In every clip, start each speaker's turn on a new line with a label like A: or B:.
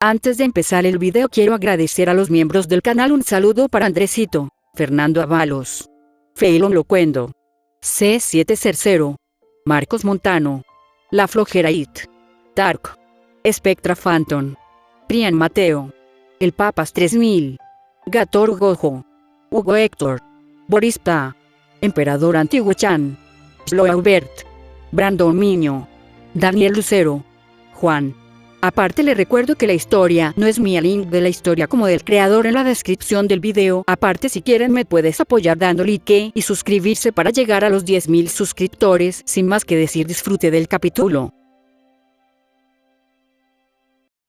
A: Antes de empezar el video quiero agradecer a los miembros del canal. Un saludo para Andresito, Fernando Avalos, Feilon Locuendo, C7 Cercero, Marcos Montano, La Flojera It, Dark, Spectra Phantom, Prian Mateo, El Papas 3000, Gator Gojo, Hugo Héctor, Boris Pa, Emperador Antiguo Chan, Sloaubert, Brandon Miño, Daniel Lucero, Juan. Aparte le recuerdo que la historia no es mía, link de la historia como del creador en la descripción del video. Aparte si quieren me puedes apoyar dando like y suscribirse para llegar a los 10.000 suscriptores. Sin más que decir, disfrute del capítulo.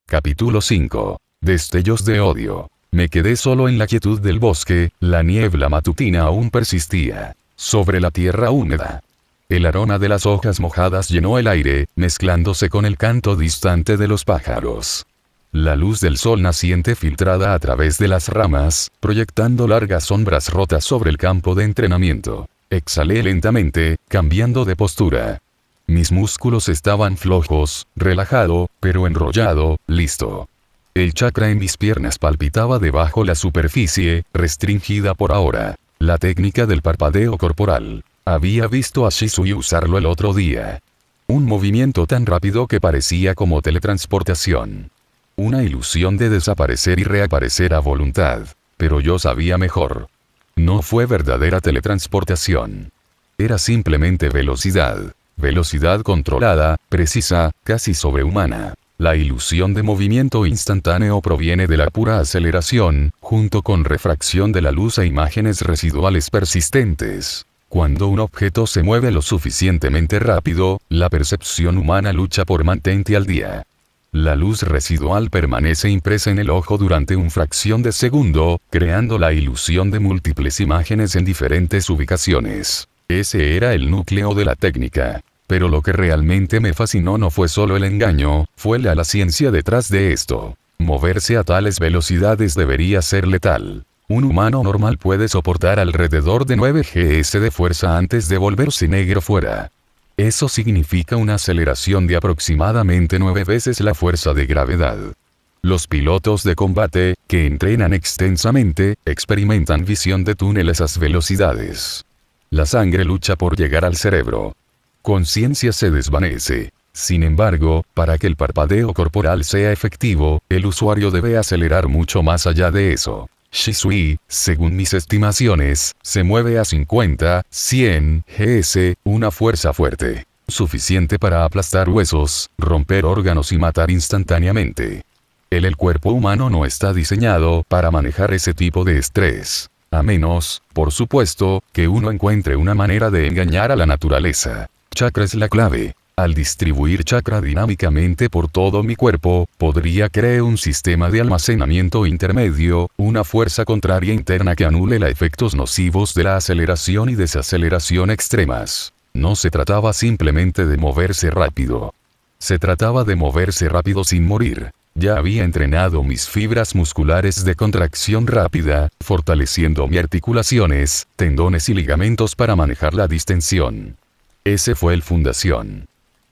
B: Capítulo 5. Destellos de odio. Me quedé solo en la quietud del bosque. La niebla matutina aún persistía sobre la tierra húmeda. El aroma de las hojas mojadas llenó el aire, mezclándose con el canto distante de los pájaros. La luz del sol naciente filtrada a través de las ramas, proyectando largas sombras rotas sobre el campo de entrenamiento. Exhalé lentamente, cambiando de postura. Mis músculos estaban flojos, relajado, pero enrollado, listo. El chakra en mis piernas palpitaba debajo la superficie, restringida por ahora. La técnica del parpadeo corporal. Había visto a Shisui usarlo el otro día. Un movimiento tan rápido que parecía como teletransportación. Una ilusión de desaparecer y reaparecer a voluntad. Pero yo sabía mejor. No fue verdadera teletransportación. Era simplemente velocidad. Velocidad controlada, precisa, casi sobrehumana. La ilusión de movimiento instantáneo proviene de la pura aceleración, junto con refracción de la luz e imágenes residuales persistentes. Cuando un objeto se mueve lo suficientemente rápido, la percepción humana lucha por mantente al día. La luz residual permanece impresa en el ojo durante una fracción de segundo, creando la ilusión de múltiples imágenes en diferentes ubicaciones. Ese era el núcleo de la técnica. Pero lo que realmente me fascinó no fue solo el engaño, fue la ciencia detrás de esto. Moverse a tales velocidades debería ser letal. Un humano normal puede soportar alrededor de 9 gs de fuerza antes de volverse negro fuera. Eso significa una aceleración de aproximadamente 9 veces la fuerza de gravedad. Los pilotos de combate, que entrenan extensamente, experimentan visión de túnel a esas velocidades. La sangre lucha por llegar al cerebro. Conciencia se desvanece. Sin embargo, para que el parpadeo corporal sea efectivo, el usuario debe acelerar mucho más allá de eso. Shisui, según mis estimaciones, se mueve a 50, 100 gs, una fuerza fuerte, suficiente para aplastar huesos, romper órganos y matar instantáneamente. El cuerpo humano no está diseñado para manejar ese tipo de estrés. A menos, por supuesto, que uno encuentre una manera de engañar a la naturaleza. Chakra es la clave. Al distribuir chakra dinámicamente por todo mi cuerpo, podría crear un sistema de almacenamiento intermedio, una fuerza contraria interna que anule los efectos nocivos de la aceleración y desaceleración extremas. No se trataba simplemente de moverse rápido. Se trataba de moverse rápido sin morir. Ya había entrenado mis fibras musculares de contracción rápida, fortaleciendo mis articulaciones, tendones y ligamentos para manejar la distensión. Ese fue el fundación.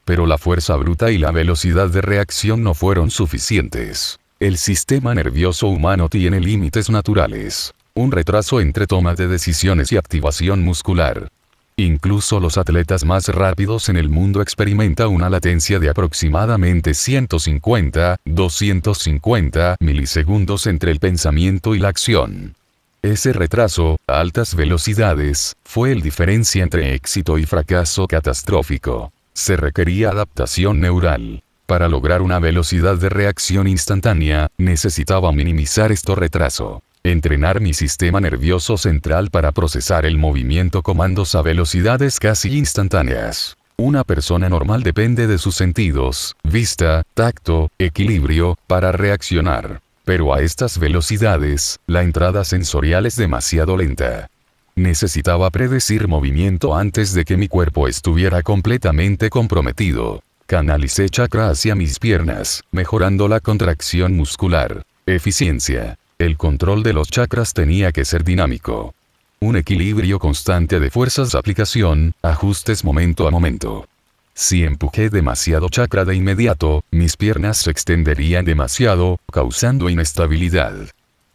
B: Pero la fuerza bruta y la velocidad de reacción no fueron suficientes. El sistema nervioso humano tiene límites naturales. Un retraso entre toma de decisiones y activación muscular. Incluso los atletas más rápidos en el mundo experimentan una latencia de aproximadamente 150-250 milisegundos entre el pensamiento y la acción. Ese retraso, a altas velocidades, fue el diferencia entre éxito y fracaso catastrófico. Se requería adaptación neural. Para lograr una velocidad de reacción instantánea, necesitaba minimizar este retraso. Entrenar mi sistema nervioso central para procesar el movimiento comandos a velocidades casi instantáneas. Una persona normal depende de sus sentidos, vista, tacto, equilibrio, para reaccionar. Pero a estas velocidades, la entrada sensorial es demasiado lenta. Necesitaba predecir movimiento antes de que mi cuerpo estuviera completamente comprometido. Canalicé chakra hacia mis piernas, mejorando la contracción muscular. Eficiencia. El control de los chakras tenía que ser dinámico. Un equilibrio constante de fuerzas de aplicación, ajustes momento a momento. Si empujé demasiado chakra de inmediato, mis piernas se extenderían demasiado, causando inestabilidad.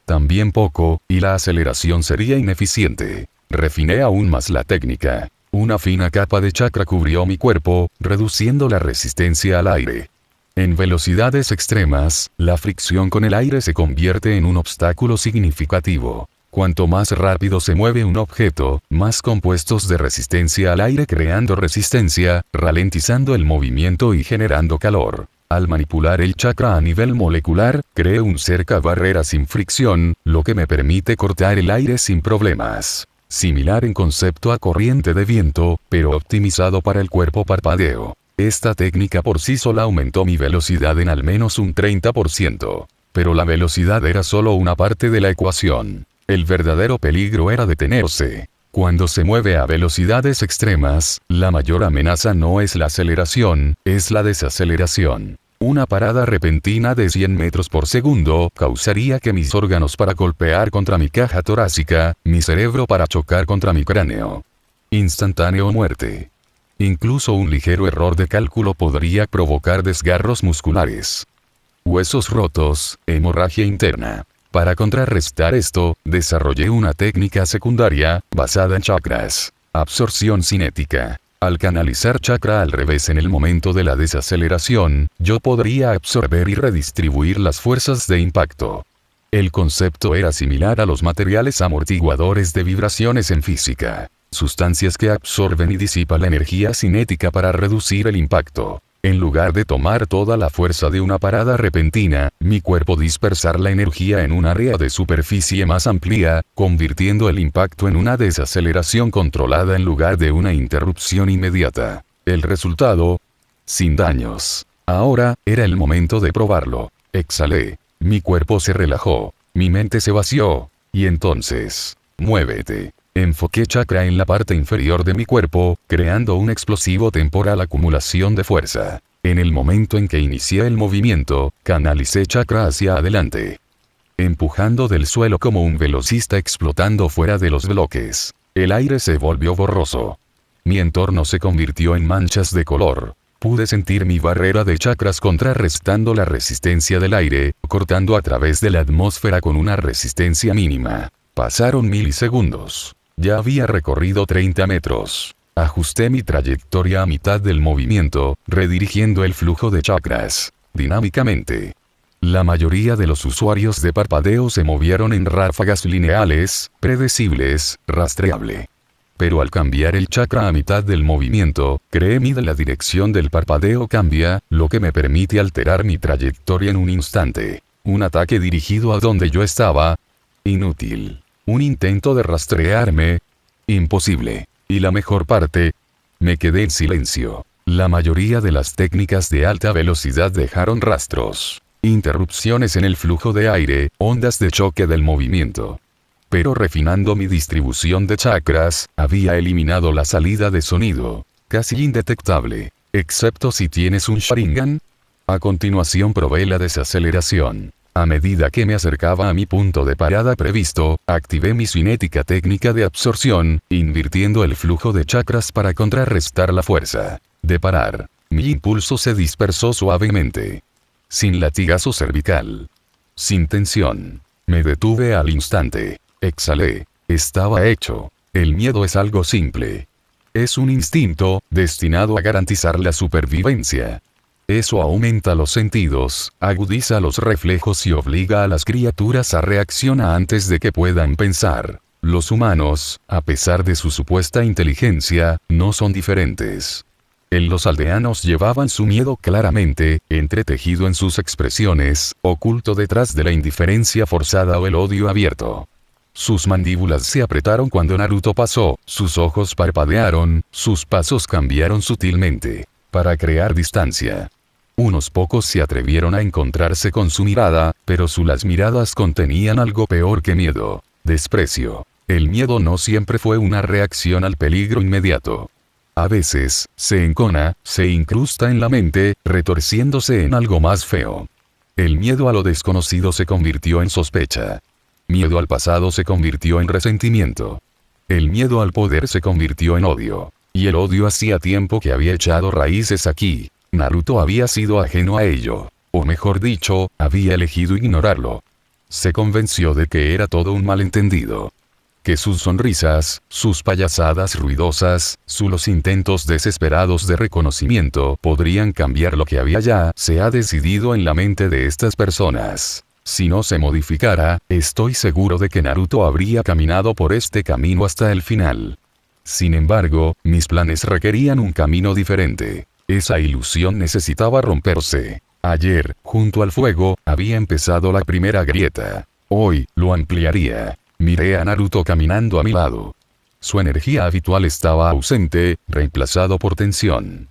B: También poco, y la aceleración sería ineficiente. Refiné aún más la técnica. Una fina capa de chakra cubrió mi cuerpo, reduciendo la resistencia al aire. En velocidades extremas, la fricción con el aire se convierte en un obstáculo significativo. Cuanto más rápido se mueve un objeto, más compuestos de resistencia al aire creando resistencia, ralentizando el movimiento y generando calor. Al manipular el chakra a nivel molecular, creo un cerca barrera sin fricción, lo que me permite cortar el aire sin problemas. Similar en concepto a corriente de viento, pero optimizado para el cuerpo parpadeo. Esta técnica por sí sola aumentó mi velocidad en al menos un 30%. Pero la velocidad era solo una parte de la ecuación. El verdadero peligro era detenerse. Cuando se mueve a velocidades extremas, la mayor amenaza no es la aceleración, es la desaceleración. Una parada repentina de 100 metros por segundo causaría que mis órganos para golpear contra mi caja torácica, mi cerebro para chocar contra mi cráneo. Instantáneo muerte. Incluso un ligero error de cálculo podría provocar desgarros musculares. Huesos rotos, hemorragia interna. Para contrarrestar esto, desarrollé una técnica secundaria, basada en chakras. Absorción cinética. Al canalizar chakra al revés en el momento de la desaceleración, yo podría absorber y redistribuir las fuerzas de impacto. El concepto era similar a los materiales amortiguadores de vibraciones en física. Sustancias que absorben y disipan la energía cinética para reducir el impacto. En lugar de tomar toda la fuerza de una parada repentina, mi cuerpo dispersar la energía en un área de superficie más amplia, convirtiendo el impacto en una desaceleración controlada en lugar de una interrupción inmediata. El resultado: sin daños. Ahora, era el momento de probarlo. Exhalé. Mi cuerpo se relajó. Mi mente se vació. Y entonces, muévete. Enfoqué chakra en la parte inferior de mi cuerpo, creando un explosivo temporal acumulación de fuerza. En el momento en que inicié el movimiento, canalicé chakra hacia adelante. Empujando del suelo como un velocista explotando fuera de los bloques. El aire se volvió borroso. Mi entorno se convirtió en manchas de color. Pude sentir mi barrera de chakras contrarrestando la resistencia del aire, cortando a través de la atmósfera con una resistencia mínima. Pasaron milisegundos. Ya había recorrido 30 metros. Ajusté mi trayectoria a mitad del movimiento, redirigiendo el flujo de chakras, dinámicamente. La mayoría de los usuarios de parpadeo se movieron en ráfagas lineales, predecibles, rastreable. Pero al cambiar el chakra a mitad del movimiento, créeme, la dirección del parpadeo cambia, lo que me permite alterar mi trayectoria en un instante. Un ataque dirigido a donde yo estaba. Inútil. Un intento de rastrearme. Imposible. Y la mejor parte. Me quedé en silencio. La mayoría de las técnicas de alta velocidad dejaron rastros. Interrupciones en el flujo de aire, ondas de choque del movimiento. Pero refinando mi distribución de chakras, había eliminado la salida de sonido. Casi indetectable. Excepto si tienes un Sharingan. A continuación probé la desaceleración. A medida que me acercaba a mi punto de parada previsto, activé mi cinética técnica de absorción, invirtiendo el flujo de chakras para contrarrestar la fuerza de parar. Mi impulso se dispersó suavemente. Sin latigazo cervical. Sin tensión. Me detuve al instante. Exhalé. Estaba hecho. El miedo es algo simple. Es un instinto, destinado a garantizar la supervivencia. Eso aumenta los sentidos, agudiza los reflejos y obliga a las criaturas a reaccionar antes de que puedan pensar. Los humanos, a pesar de su supuesta inteligencia, no son diferentes. Los aldeanos llevaban su miedo claramente, entretejido en sus expresiones, oculto detrás de la indiferencia forzada o el odio abierto. Sus mandíbulas se apretaron cuando Naruto pasó, sus ojos parpadearon, sus pasos cambiaron sutilmente, para crear distancia. Unos pocos se atrevieron a encontrarse con su mirada, pero las miradas contenían algo peor que miedo: desprecio. El miedo no siempre fue una reacción al peligro inmediato. A veces, se encona, se incrusta en la mente, retorciéndose en algo más feo. El miedo a lo desconocido se convirtió en sospecha. Miedo al pasado se convirtió en resentimiento. El miedo al poder se convirtió en odio. Y el odio hacía tiempo que había echado raíces aquí. Naruto había sido ajeno a ello. O mejor dicho, había elegido ignorarlo. Se convenció de que era todo un malentendido. Que sus sonrisas, sus payasadas ruidosas, los intentos desesperados de reconocimiento podrían cambiar lo que había ya se ha decidido en la mente de estas personas. Si no se modificara, estoy seguro de que Naruto habría caminado por este camino hasta el final. Sin embargo, mis planes requerían un camino diferente. Esa ilusión necesitaba romperse. Ayer, junto al fuego, había empezado la primera grieta. Hoy, lo ampliaría. Miré a Naruto caminando a mi lado. Su energía habitual estaba ausente, reemplazado por tensión.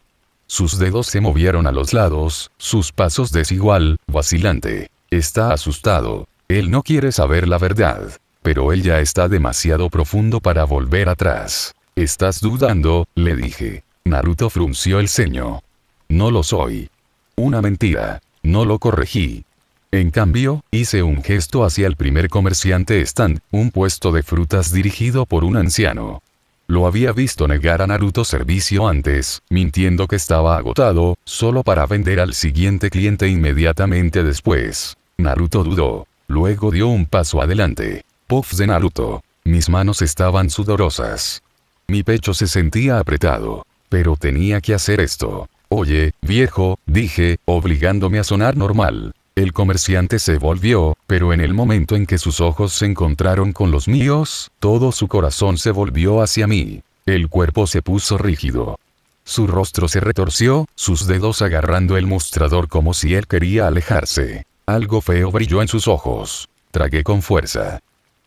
B: Sus dedos se movieron a los lados, sus pasos desigual, vacilante. Está asustado. Él no quiere saber la verdad. Pero él ya está demasiado profundo para volver atrás. ¿Estás dudando?, le dije. Naruto frunció el ceño. No lo soy. Una mentira. No lo corregí. En cambio, hice un gesto hacia el primer comerciante stand, un puesto de frutas dirigido por un anciano. Lo había visto negar a Naruto servicio antes, mintiendo que estaba agotado, solo para vender al siguiente cliente inmediatamente después. Naruto dudó. Luego dio un paso adelante. Puffs de Naruto. Mis manos estaban sudorosas. Mi pecho se sentía apretado. Pero tenía que hacer esto. Oye, viejo, dije, obligándome a sonar normal. El comerciante se volvió, pero en el momento en que sus ojos se encontraron con los míos, todo su corazón se volvió hacia mí. El cuerpo se puso rígido. Su rostro se retorció, sus dedos agarrando el mostrador como si él quería alejarse. Algo feo brilló en sus ojos. Tragué con fuerza.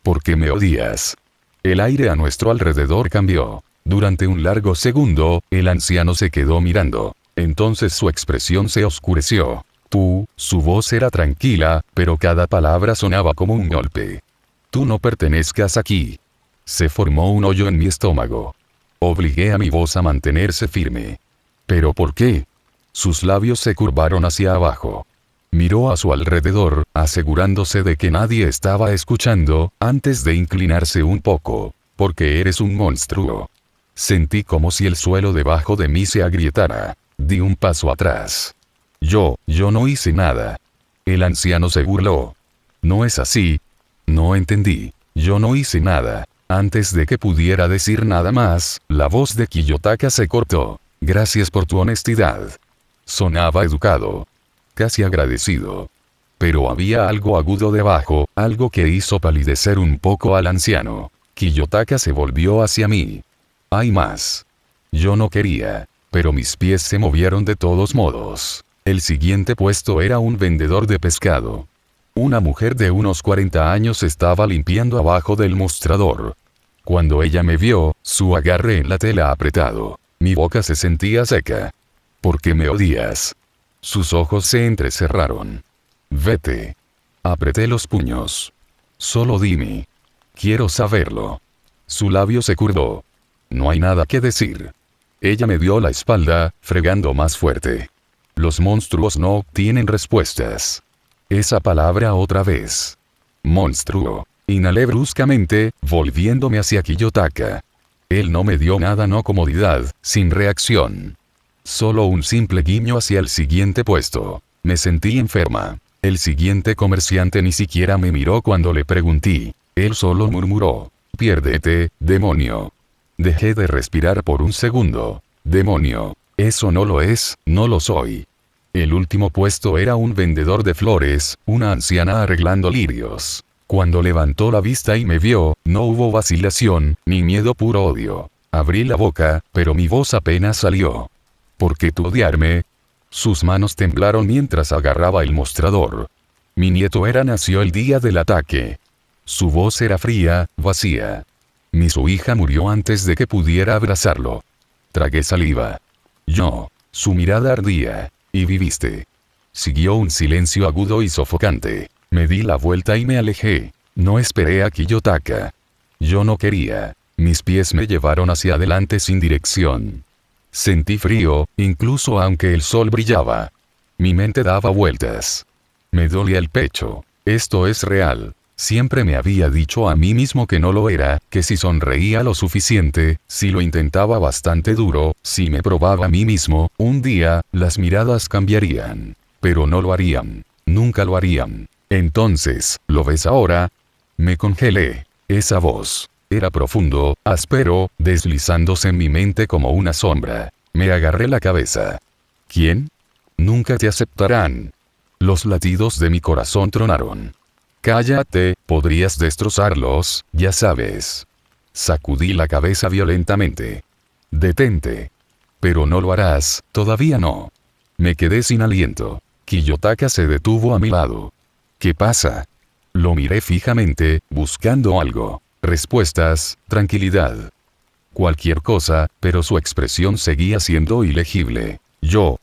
B: ¿Por qué me odias? El aire a nuestro alrededor cambió. Durante un largo segundo, el anciano se quedó mirando. Entonces su expresión se oscureció. Su voz era tranquila, pero cada palabra sonaba como un golpe. Tú no pertenezcas aquí. Se formó un hoyo en mi estómago. Obligué a mi voz a mantenerse firme. ¿Pero por qué? Sus labios se curvaron hacia abajo. Miró a su alrededor, asegurándose de que nadie estaba escuchando, antes de inclinarse un poco. Porque eres un monstruo. Sentí como si el suelo debajo de mí se agrietara. Di un paso atrás. Yo no hice nada. El anciano se burló. No es así. No entendí. Yo no hice nada. Antes de que pudiera decir nada más, la voz de Kiyotaka se cortó. Gracias por tu honestidad. Sonaba educado. Casi agradecido. Pero había algo agudo debajo, algo que hizo palidecer un poco al anciano. Kiyotaka se volvió hacia mí. Hay más. Yo no quería, pero mis pies se movieron de todos modos. El siguiente puesto era un vendedor de pescado. Una mujer de unos 40 años estaba limpiando abajo del mostrador. Cuando ella me vio, su agarre en la tela apretado. Mi boca se sentía seca. ¿Por qué me odias? Sus ojos se entrecerraron. Vete. Apreté los puños. Solo dime. Quiero saberlo. Su labio se curvó. No hay nada que decir. Ella me dio la espalda, fregando más fuerte. Los monstruos no tienen respuestas. Esa palabra otra vez. Monstruo. Inhalé bruscamente, volviéndome hacia Kiyotaka. Él no me dio nada, no comodidad, sin reacción. Solo un simple guiño hacia el siguiente puesto. Me sentí enferma. El siguiente comerciante ni siquiera me miró cuando le pregunté. Él solo murmuró. Piérdete, demonio. Dejé de respirar por un segundo. Demonio. Eso no lo es, no lo soy. El último puesto era un vendedor de flores, una anciana arreglando lirios. Cuando levantó la vista y me vio, no hubo vacilación, ni miedo, puro odio. Abrí la boca, pero mi voz apenas salió. ¿Por qué tú odiarme? Sus manos temblaron mientras agarraba el mostrador. Mi nieto nació el día del ataque. Su voz era fría, vacía. Su hija murió antes de que pudiera abrazarlo. Tragué saliva. Su mirada ardía. Y viviste. Siguió un silencio agudo y sofocante. Me di la vuelta y me alejé. No esperé a Kiyotaka. Yo no quería. Mis pies me llevaron hacia adelante sin dirección. Sentí frío, incluso aunque el sol brillaba. Mi mente daba vueltas. Me dolía el pecho. Esto es real. Siempre me había dicho a mí mismo que no lo era, que si sonreía lo suficiente, si lo intentaba bastante duro, si me probaba a mí mismo, un día, las miradas cambiarían. Pero no lo harían. Nunca lo harían. Entonces, ¿lo ves ahora? Me congelé. Esa voz. Era profundo, áspero, deslizándose en mi mente como una sombra. Me agarré la cabeza. ¿Quién? Nunca te aceptarán. Los latidos de mi corazón tronaron. Cállate, podrías destrozarlos, ya sabes. Sacudí la cabeza violentamente. Detente. Pero no lo harás, todavía no. Me quedé sin aliento. Kiyotaka se detuvo a mi lado. ¿Qué pasa? Lo miré fijamente, buscando algo. Respuestas, tranquilidad. Cualquier cosa, pero su expresión seguía siendo ilegible.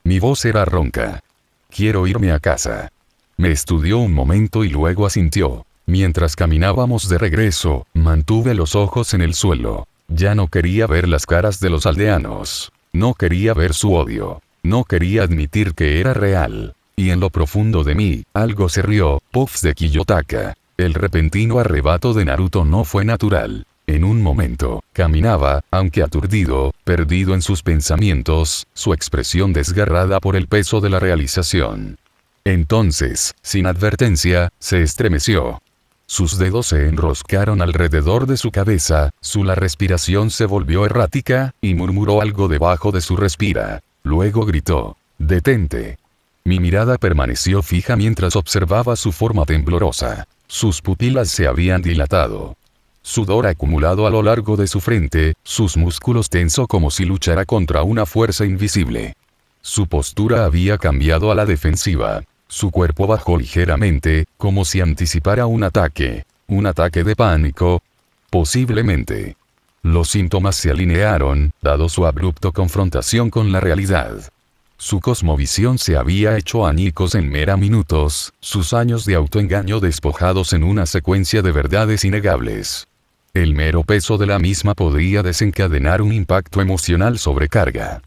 B: Mi voz era ronca. Quiero irme a casa. Me estudió un momento y luego asintió. Mientras caminábamos de regreso, mantuve los ojos en el suelo. Ya no quería ver las caras de los aldeanos. No quería ver su odio. No quería admitir que era real. Y en lo profundo de mí, algo se rió, puffs de Kiyotaka. El repentino arrebato de Naruto no fue natural. En un momento, caminaba, aunque aturdido, perdido en sus pensamientos, su expresión desgarrada por el peso de la realización. Entonces, sin advertencia, se estremeció. Sus dedos se enroscaron alrededor de su cabeza, la respiración se volvió errática, y murmuró algo debajo de su respira. Luego gritó, «Detente». Mi mirada permaneció fija mientras observaba su forma temblorosa. Sus pupilas se habían dilatado. Sudor acumulado a lo largo de su frente, sus músculos tenso como si luchara contra una fuerza invisible. Su postura había cambiado a la defensiva. Su cuerpo bajó ligeramente, como si anticipara un ataque. ¿Un ataque de pánico? Posiblemente. Los síntomas se alinearon, dado su abrupto confrontación con la realidad. Su cosmovisión se había hecho añicos en mera minutos, sus años de autoengaño despojados en una secuencia de verdades innegables. El mero peso de la misma podría desencadenar un impacto emocional sobrecarga.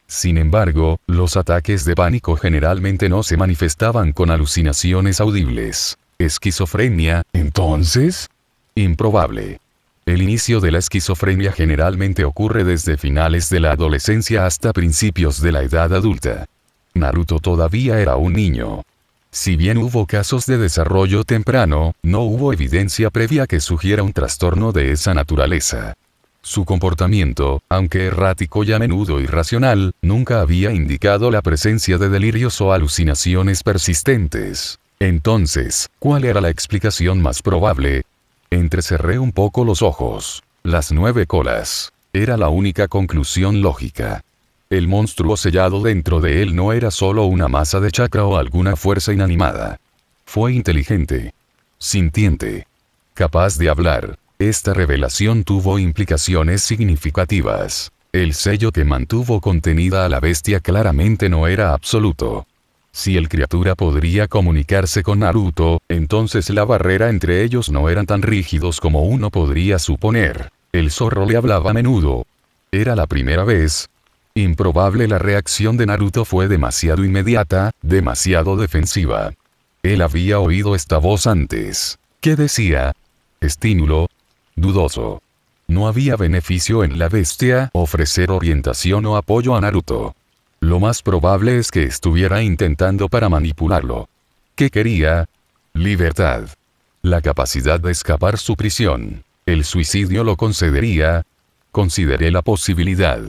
B: Sin embargo, los ataques de pánico generalmente no se manifestaban con alucinaciones audibles. ¿Esquizofrenia, entonces? Improbable. El inicio de la esquizofrenia generalmente ocurre desde finales de la adolescencia hasta principios de la edad adulta. Naruto todavía era un niño. Si bien hubo casos de desarrollo temprano, no hubo evidencia previa que sugiera un trastorno de esa naturaleza. Su comportamiento, aunque errático y a menudo irracional, nunca había indicado la presencia de delirios o alucinaciones persistentes. Entonces, ¿cuál era la explicación más probable? Entrecerré un poco los ojos. Las 9 colas. Era la única conclusión lógica. El monstruo sellado dentro de él no era solo una masa de chakra o alguna fuerza inanimada. Fue inteligente. Sintiente. Capaz de hablar. Esta revelación tuvo implicaciones significativas. El sello que mantuvo contenida a la bestia claramente no era absoluto. Si el criatura podría comunicarse con Naruto, entonces la barrera entre ellos no eran tan rígidos como uno podría suponer. El zorro le hablaba a menudo. Era la primera vez. Improbable, la reacción de Naruto fue demasiado inmediata, demasiado defensiva. Él había oído esta voz antes. ¿Qué decía? Estímulo. Dudoso. No había beneficio en la bestia ofrecer orientación o apoyo a Naruto. Lo más probable es que estuviera intentando para manipularlo. ¿Qué quería? Libertad. La capacidad de escapar su prisión. El suicidio lo concedería. Consideré la posibilidad.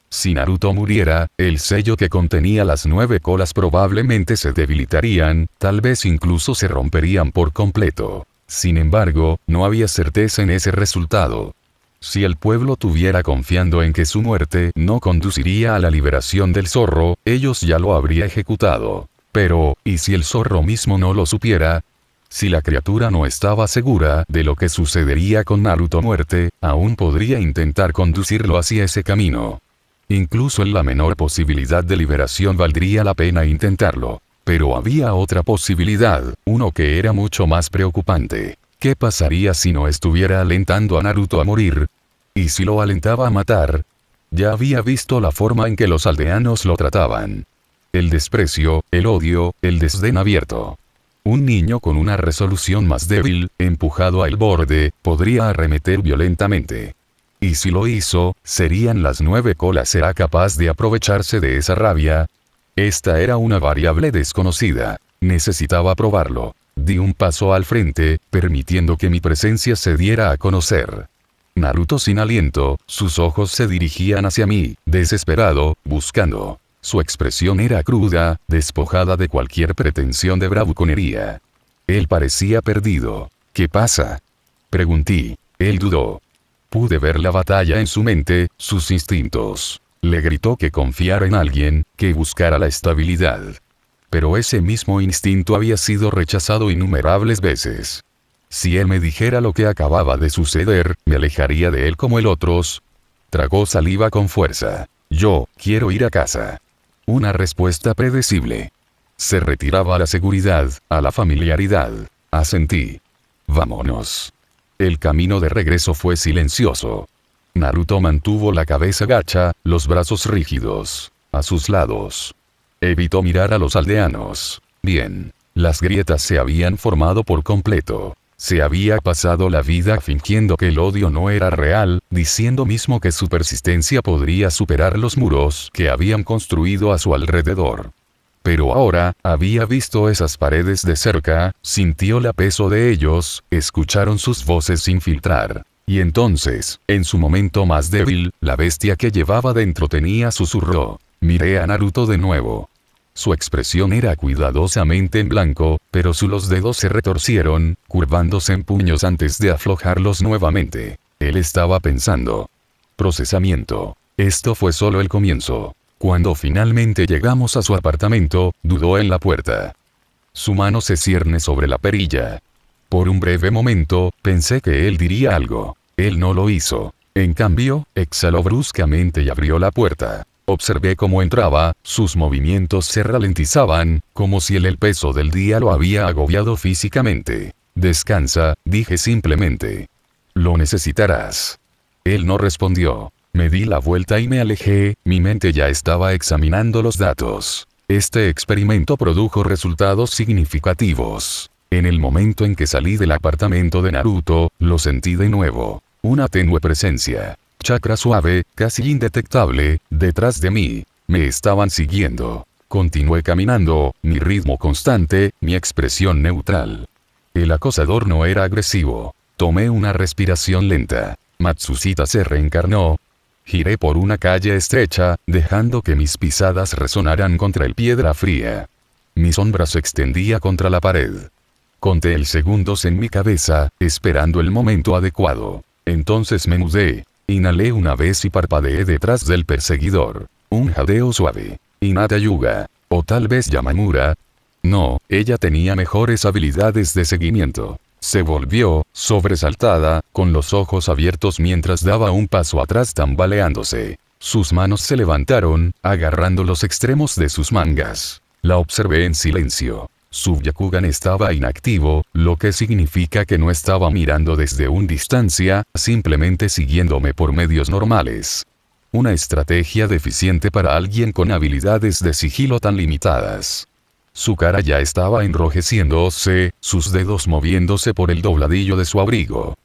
B: Si Naruto muriera, el sello que contenía las 9 colas probablemente se debilitarían, tal vez incluso se romperían por completo. Sin embargo, no había certeza en ese resultado. Si el pueblo tuviera confiando en que su muerte no conduciría a la liberación del zorro, ellos ya lo habría ejecutado. Pero, ¿y si el zorro mismo no lo supiera? Si la criatura no estaba segura de lo que sucedería con Naruto muerte, aún podría intentar conducirlo hacia ese camino. Incluso en la menor posibilidad de liberación valdría la pena intentarlo. Pero había otra posibilidad, uno que era mucho más preocupante. ¿Qué pasaría si no estuviera alentando a Naruto a morir? ¿Y si lo alentaba a matar? Ya había visto la forma en que los aldeanos lo trataban. El desprecio, el odio, el desdén abierto. Un niño con una resolución más débil, empujado al borde, podría arremeter violentamente. Y si lo hizo, serían las 9 colas. ¿Será capaz de aprovecharse de esa rabia? Esta era una variable desconocida. Necesitaba probarlo. Di un paso al frente, permitiendo que mi presencia se diera a conocer. Naruto sin aliento, sus ojos se dirigían hacia mí, desesperado, buscando. Su expresión era cruda, despojada de cualquier pretensión de bravuconería. Él parecía perdido. ¿Qué pasa? Pregunté. Él dudó. Pude ver la batalla en su mente, sus instintos. Le gritó que confiara en alguien, que buscara la estabilidad. Pero ese mismo instinto había sido rechazado innumerables veces. Si él me dijera lo que acababa de suceder, me alejaría de él como el otros. Tragó saliva con fuerza. Yo, quiero ir a casa. Una respuesta predecible. Se retiraba a la seguridad, a la familiaridad. Asentí. Vámonos. El camino de regreso fue silencioso. Naruto mantuvo la cabeza gacha, los brazos rígidos. A sus lados. Evitó mirar a los aldeanos. Bien. Las grietas se habían formado por completo. Se había pasado la vida fingiendo que el odio no era real, diciendo mismo que su persistencia podría superar los muros que habían construido a su alrededor. Pero ahora, había visto esas paredes de cerca, sintió el peso de ellos, escucharon sus voces sin filtrar. Y entonces, en su momento más débil, la bestia que llevaba dentro susurró. Miré a Naruto de nuevo. Su expresión era cuidadosamente en blanco, pero los dedos se retorcieron, curvándose en puños antes de aflojarlos nuevamente. Él estaba pensando. Procesamiento. Esto fue solo el comienzo. Cuando finalmente llegamos a su apartamento, dudó en la puerta. Su mano se cierne sobre la perilla. Por un breve momento, pensé que él diría algo. Él no lo hizo. En cambio, exhaló bruscamente y abrió la puerta. Observé cómo entraba, sus movimientos se ralentizaban, como si el peso del día lo había agobiado físicamente. Descansa, dije simplemente. Lo necesitarás. Él no respondió. Me di la vuelta y me alejé, mi mente ya estaba examinando los datos. Este experimento produjo resultados significativos. En el momento en que salí del apartamento de Naruto, lo sentí de nuevo. Una tenue presencia. Chakra suave, casi indetectable, detrás de mí. Me estaban siguiendo. Continué caminando, mi ritmo constante, mi expresión neutral. El acosador no era agresivo. Tomé una respiración lenta. Matsushita se reencarnó. Giré por una calle estrecha, dejando que mis pisadas resonaran contra el piedra fría. Mi sombra se extendía contra la pared. Conté el segundos en mi cabeza, esperando el momento adecuado. Entonces me mudé. Inhalé una vez y parpadeé detrás del perseguidor. Un jadeo suave. Hinata Yuga. O tal vez Yamamura. No, ella tenía mejores habilidades de seguimiento. Se volvió, sobresaltada, con los ojos abiertos mientras daba un paso atrás tambaleándose. Sus manos se levantaron, agarrando los extremos de sus mangas. La observé en silencio. Su Byakugan estaba inactivo, lo que significa que no estaba mirando desde una distancia, simplemente siguiéndome por medios normales. Una estrategia deficiente para alguien con habilidades de sigilo tan limitadas. Su cara ya estaba enrojeciéndose, sus dedos moviéndose por el dobladillo de su abrigo.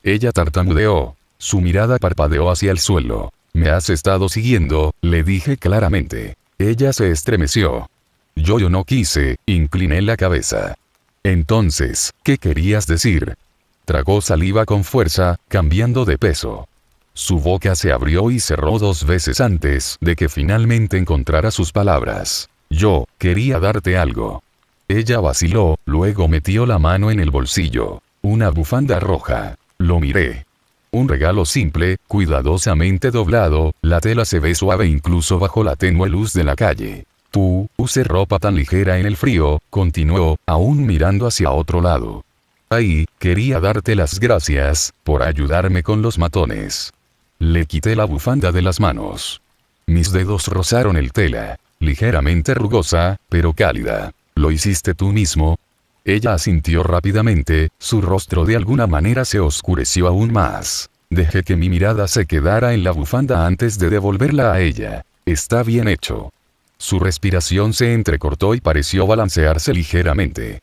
B: Ella tartamudeó. Su mirada parpadeó hacia el suelo. Me has estado siguiendo, le dije claramente. Ella se estremeció. Yo no quise, incliné la cabeza. Entonces, ¿qué querías decir? Tragó saliva con fuerza, cambiando de peso. Su boca se abrió y cerró 2 veces antes de que finalmente encontrara sus palabras. Yo, quería darte algo. Ella vaciló, luego metió la mano en el bolsillo. Una bufanda roja. Lo miré. Un regalo simple, cuidadosamente doblado, la tela se ve suave incluso bajo la tenue luz de la calle. Tú, use ropa tan ligera en el frío, continuó, aún mirando hacia otro lado. Ahí, quería darte las gracias, por ayudarme con los matones. Le quité la bufanda de las manos. Mis dedos rozaron el tela, ligeramente rugosa, pero cálida. ¿Lo hiciste tú mismo? Ella asintió rápidamente, su rostro de alguna manera se oscureció aún más. Dejé que mi mirada se quedara en la bufanda antes de devolverla a ella. Está bien hecho. Su respiración se entrecortó y pareció balancearse ligeramente.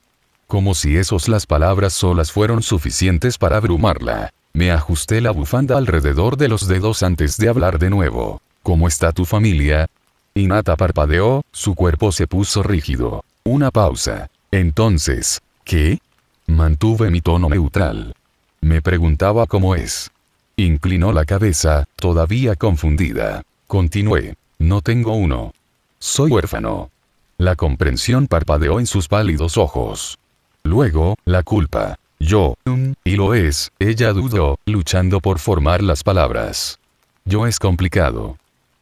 B: Como si las palabras solas fueron suficientes para abrumarla. Me ajusté la bufanda alrededor de los dedos antes de hablar de nuevo. ¿Cómo está tu familia? Hinata parpadeó, su cuerpo se puso rígido. Una pausa. Entonces, ¿qué? Mantuve mi tono neutral. Me preguntaba cómo es. Inclinó la cabeza, todavía confundida. Continué. No tengo uno. Soy huérfano. La comprensión parpadeó en sus pálidos ojos. Luego, la culpa. Y lo es, ella dudó, luchando por formar las palabras. Yo es complicado.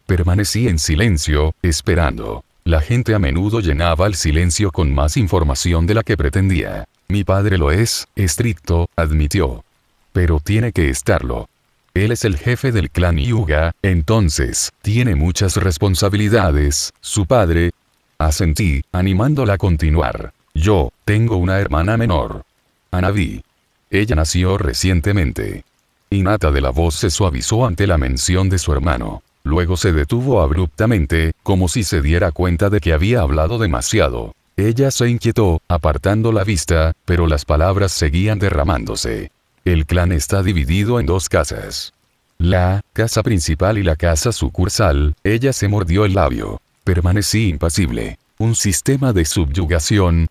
B: Permanecí en silencio, esperando. La gente a menudo llenaba el silencio con más información de la que pretendía. Mi padre lo es, estricto, admitió. Pero tiene que estarlo. Él es el jefe del clan Hyuga, entonces, tiene muchas responsabilidades, su padre. Asentí, animándola a continuar. Yo, tengo una hermana menor. Hanabi. Ella nació recientemente. Hinata de la voz se suavizó ante la mención de su hermano. Luego se detuvo abruptamente, como si se diera cuenta de que había hablado demasiado. Ella se inquietó, apartando la vista, pero las palabras seguían derramándose. El clan está dividido en dos casas. La casa principal y la casa sucursal. Ella se mordió el labio. Permanecí impasible. Un sistema de subyugación.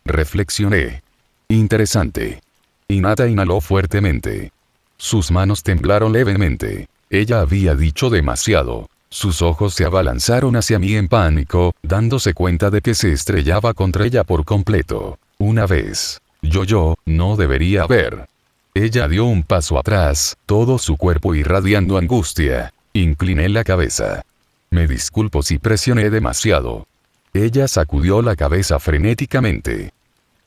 B: Reflexioné. Interesante. Hinata inhaló fuertemente. Sus manos temblaron levemente. Ella había dicho demasiado. Sus ojos se abalanzaron hacia mí en pánico, dándose cuenta de que se estrellaba contra ella por completo. Una vez. Yo, no debería haber. Ella dio un paso atrás, todo su cuerpo irradiando angustia. Incliné la cabeza. Me disculpo si presioné demasiado. Ella sacudió la cabeza frenéticamente.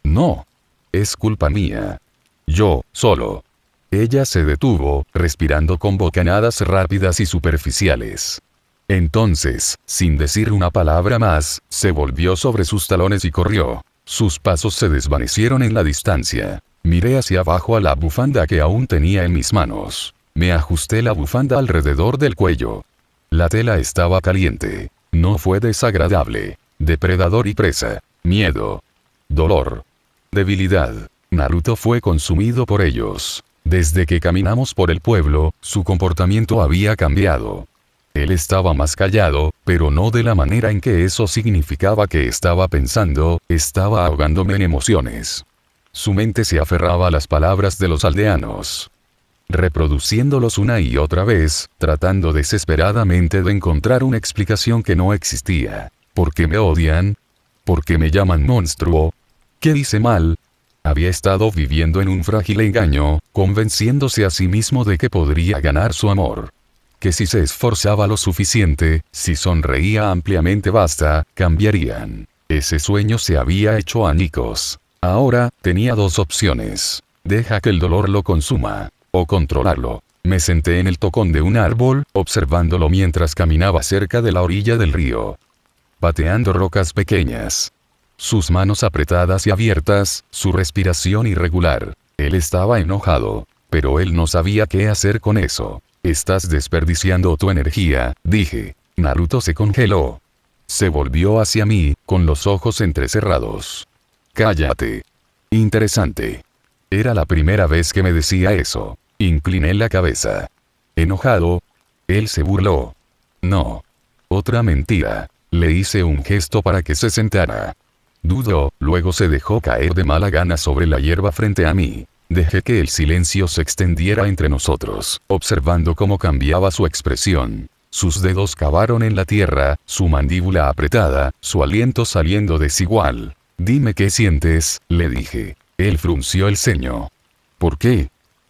B: No. Es culpa mía. Yo, solo. Ella se detuvo, respirando con bocanadas rápidas y superficiales. Entonces, sin decir una palabra más, se volvió sobre sus talones y corrió. Sus pasos se desvanecieron en la distancia. Miré hacia abajo a la bufanda que aún tenía en mis manos. Me ajusté la bufanda alrededor del cuello. La tela estaba caliente. No fue desagradable. Depredador y presa. Miedo. Dolor. Debilidad. Naruto fue consumido por ellos. Desde que caminamos por el pueblo, su comportamiento había cambiado. Él estaba más callado, pero no de la manera en que eso significaba que estaba pensando, estaba ahogándome en emociones. Su mente se aferraba a las palabras de los aldeanos, reproduciéndolos una y otra vez, tratando desesperadamente de encontrar una explicación que no existía. ¿Por qué me odian? ¿Por qué me llaman monstruo? ¿Qué hice mal? Había estado viviendo en un frágil engaño, convenciéndose a sí mismo de que podría ganar su amor. Que si se esforzaba lo suficiente, si sonreía ampliamente cambiarían. Ese sueño se había hecho añicos. Ahora, tenía dos opciones. Deja que el dolor lo consuma, o controlarlo. Me senté en el tocón de un árbol, observándolo mientras caminaba cerca de la orilla del río, pateando rocas pequeñas. Sus manos apretadas y abiertas, su respiración irregular. Él estaba enojado, pero él no sabía qué hacer con eso. Estás desperdiciando tu energía, dije. Naruto se congeló. Se volvió hacia mí, con los ojos entrecerrados. Cállate. Interesante. Era la primera vez que me decía eso. Incliné la cabeza. Enojado. Él se burló. No. Otra mentira. Le hice un gesto para que se sentara. Dudó, luego se dejó caer de mala gana sobre la hierba frente a mí. Dejé que el silencio se extendiera entre nosotros, observando cómo cambiaba su expresión. Sus dedos cavaron en la tierra, su mandíbula apretada, su aliento saliendo desigual. Dime qué sientes, le dije. Él frunció el ceño. ¿Por qué?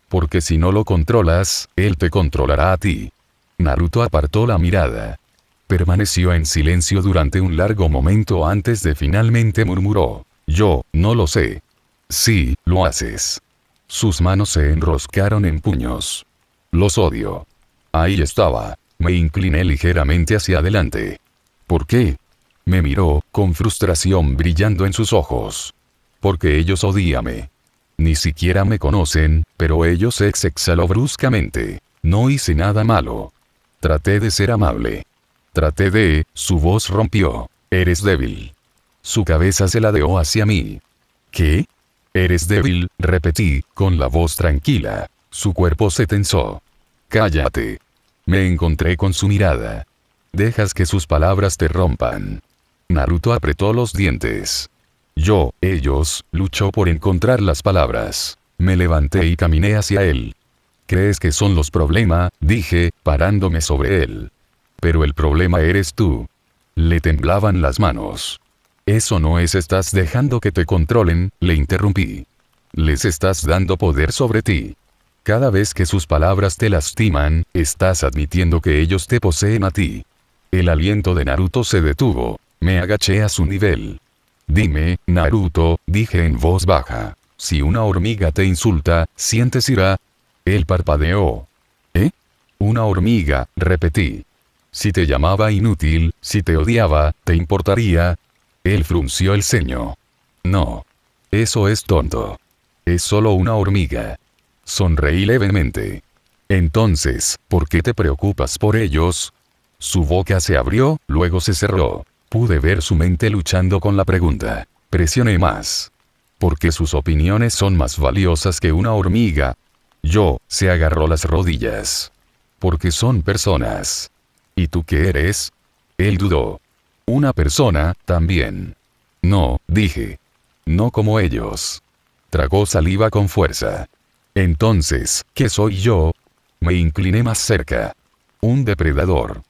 B: Porque si no lo controlas, él te controlará a ti. Naruto apartó la mirada. Permaneció en silencio durante un largo momento antes de finalmente murmuró. Yo, no lo sé. Sí, lo haces. Sus manos se enroscaron en puños. Los odio. Ahí estaba. Me incliné ligeramente hacia adelante. ¿Por qué? Me miró, con frustración brillando en sus ojos. Porque ellos odíame. Ni siquiera me conocen, pero ellos exhaló bruscamente. No hice nada malo. Traté de ser amable. Su voz rompió. Eres débil. Su cabeza se ladeó hacia mí. ¿Qué? Eres débil, repetí, con la voz tranquila. Su cuerpo se tensó. Cállate. Me encontré con su mirada. Dejas que sus palabras te rompan. Naruto apretó los dientes. Ellos, luchó por encontrar las palabras. Me levanté y caminé hacia él. ¿Crees que son los problemas? Dije, parándome sobre él. Pero el problema eres tú. Le temblaban las manos. Eso no es, estás dejando que te controlen, le interrumpí. Les estás dando poder sobre ti. Cada vez que sus palabras te lastiman, estás admitiendo que ellos te poseen a ti. El aliento de Naruto se detuvo. Me agaché a su nivel. Dime, Naruto, dije en voz baja. Si una hormiga te insulta, ¿sientes ira? Él parpadeó. ¿Eh? Una hormiga, repetí. Si te llamaba inútil, si te odiaba, ¿te importaría? Él frunció el ceño. No. Eso es tonto. Es solo una hormiga. Sonreí levemente. Entonces, ¿por qué te preocupas por ellos? Su boca se abrió, luego se cerró. Pude ver su mente luchando con la pregunta. Presioné más. Porque sus opiniones son más valiosas que una hormiga. Se agarró las rodillas. Porque son personas. ¿Y tú qué eres? Él dudó. Una persona, también. No, dije. No como ellos. Tragó saliva con fuerza. Entonces, ¿qué soy yo? Me incliné más cerca. Un depredador.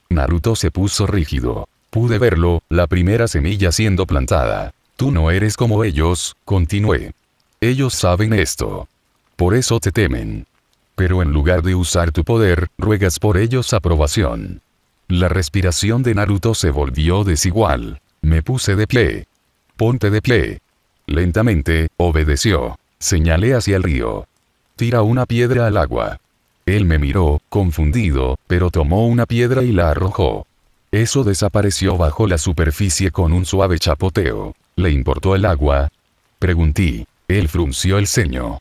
B: Naruto se puso rígido. Pude verlo, la primera semilla siendo plantada. Tú no eres como ellos, continué. Ellos saben esto. Por eso te temen. Pero en lugar de usar tu poder, ruegas por ellos aprobación. La respiración de Naruto se volvió desigual. Me puse de pie. Ponte de pie. Lentamente, obedeció. Señalé hacia el río. Tira una piedra al agua. Él me miró, confundido, pero tomó una piedra y la arrojó. Eso desapareció bajo la superficie con un suave chapoteo. ¿Le importó el agua? Pregunté. Él frunció el ceño.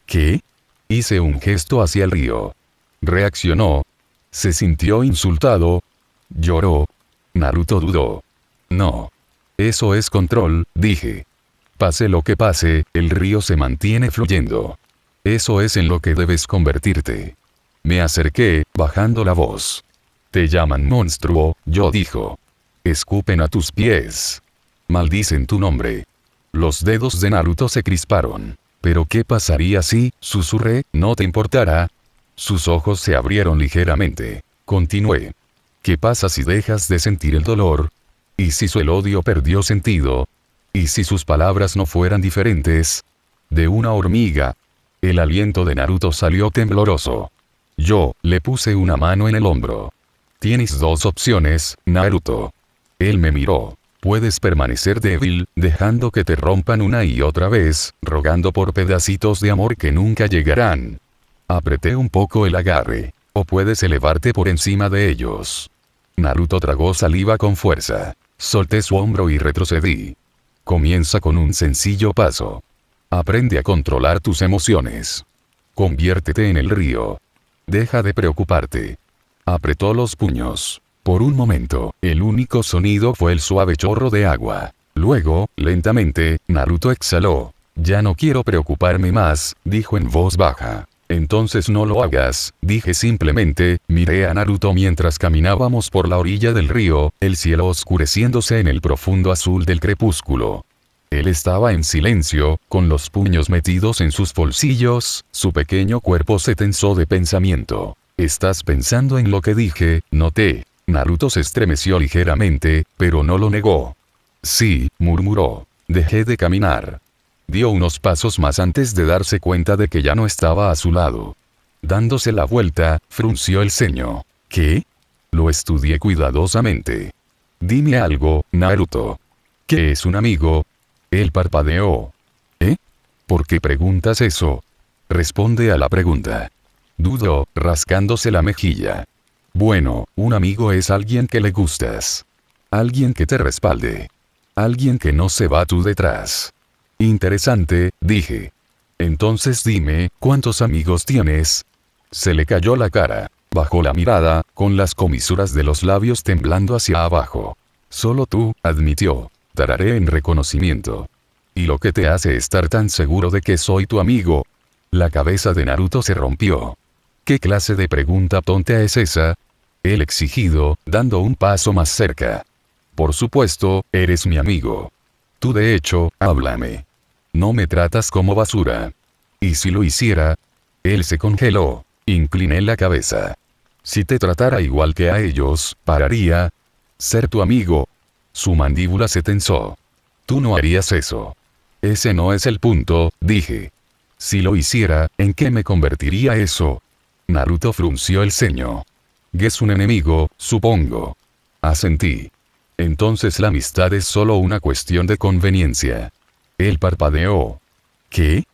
B: ¿Qué? Hice un gesto hacia el río. Reaccionó. Se sintió insultado. Lloró. Naruto dudó. No. Eso es control, dije. Pase lo que pase, el río se mantiene fluyendo. Eso es en lo que debes convertirte. Me acerqué, bajando la voz. Te llaman monstruo, dijo. Escupen a tus pies. Maldicen tu nombre. Los dedos de Naruto se crisparon. ¿Pero qué pasaría si, susurré, no te importará? Sus ojos se abrieron ligeramente. Continué. ¿Qué pasa si dejas de sentir el dolor? ¿Y si el odio perdió sentido? ¿Y si sus palabras no fueran diferentes? De una hormiga. El aliento de Naruto salió tembloroso. Le puse una mano en el hombro. Tienes dos opciones, Naruto. Él me miró. Puedes permanecer débil, dejando que te rompan una y otra vez, rogando por pedacitos de amor que nunca llegarán. Apreté un poco el agarre. O puedes elevarte por encima de ellos. Naruto tragó saliva con fuerza. Solté su hombro y retrocedí. Comienza con un sencillo paso. Aprende a controlar tus emociones. Conviértete en el río. Deja de preocuparte. Apretó los puños. Por un momento, el único sonido fue el suave chorro de agua. Luego, lentamente, Naruto exhaló. Ya no quiero preocuparme más, dijo en voz baja. Entonces no lo hagas, dije simplemente. Miré a Naruto mientras caminábamos por la orilla del río, el cielo oscureciéndose en el profundo azul del crepúsculo. Él estaba en silencio, con los puños metidos en sus bolsillos, su pequeño cuerpo se tensó de pensamiento. ¿Estás pensando en lo que dije? Noté. Naruto se estremeció ligeramente, pero no lo negó. Sí, murmuró. Dejé de caminar. Dio unos pasos más antes de darse cuenta de que ya no estaba a su lado. Dándose la vuelta, frunció el ceño. ¿Qué? Lo estudié cuidadosamente. Dime algo, Naruto. ¿Qué es un amigo? Él parpadeó. ¿Eh? ¿Por qué preguntas eso? Responde a la pregunta. Dudó, rascándose la mejilla. Bueno, un amigo es alguien que le gustas. Alguien que te respalde. Alguien que no se va tú detrás. Interesante, dije. Entonces dime, ¿cuántos amigos tienes? Se le cayó la cara. Bajó la mirada, con las comisuras de los labios temblando hacia abajo. Solo tú, admitió. Tararé en reconocimiento. ¿Y lo que te hace estar tan seguro de que soy tu amigo? La cabeza de Naruto se rompió. ¿Qué clase de pregunta tonta es esa? Él exigido, dando un paso más cerca. Por supuesto, eres mi amigo. Tú de hecho, háblame. No me tratas como basura. ¿Y si lo hiciera? Él se congeló. Incliné la cabeza. Si te tratara igual que a ellos, pararía. Ser tu amigo. Su mandíbula se tensó. Tú no harías eso. Ese no es el punto, dije. Si lo hiciera, ¿en qué me convertiría eso? Naruto frunció el ceño. Es un enemigo, supongo. Asentí. Entonces la amistad es solo una cuestión de conveniencia. Él parpadeó. ¿Qué?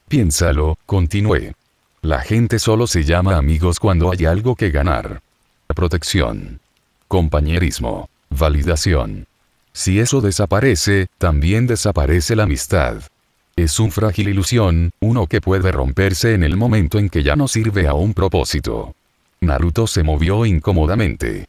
B: Piénsalo, continué. La gente solo se llama amigos cuando hay algo que ganar. Protección. Compañerismo. Validación. Si eso desaparece, también desaparece la amistad. Es una frágil ilusión, uno que puede romperse en el momento en que ya no sirve a un propósito. Naruto se movió incómodamente.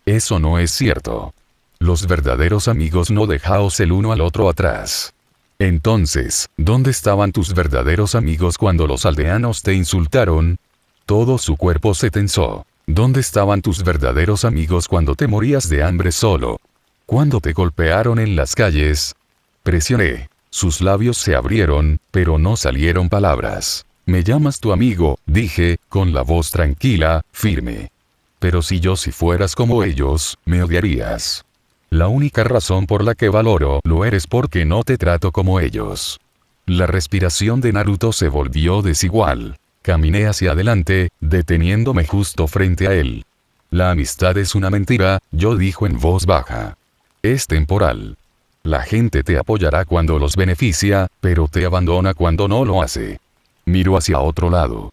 B: Eso no es cierto. Los verdaderos amigos no dejaos el uno al otro atrás. Entonces, ¿dónde estaban tus verdaderos amigos cuando los aldeanos te insultaron? Todo su cuerpo se tensó. ¿Dónde estaban tus verdaderos amigos cuando te morías de hambre solo? ¿Cuándo te golpearon en las calles? Presioné. Sus labios se abrieron, pero no salieron palabras. Me llamas tu amigo, dije, con la voz tranquila, firme. Pero si fueras como ellos, me odiarías. La única razón por la que valoro lo eres porque no te trato como ellos. La respiración de Naruto se volvió desigual. Caminé hacia adelante, deteniéndome justo frente a él. La amistad es una mentira, yo dijo en voz baja. Es temporal. La gente te apoyará cuando los beneficia, pero te abandona cuando no lo hace. Miró hacia otro lado.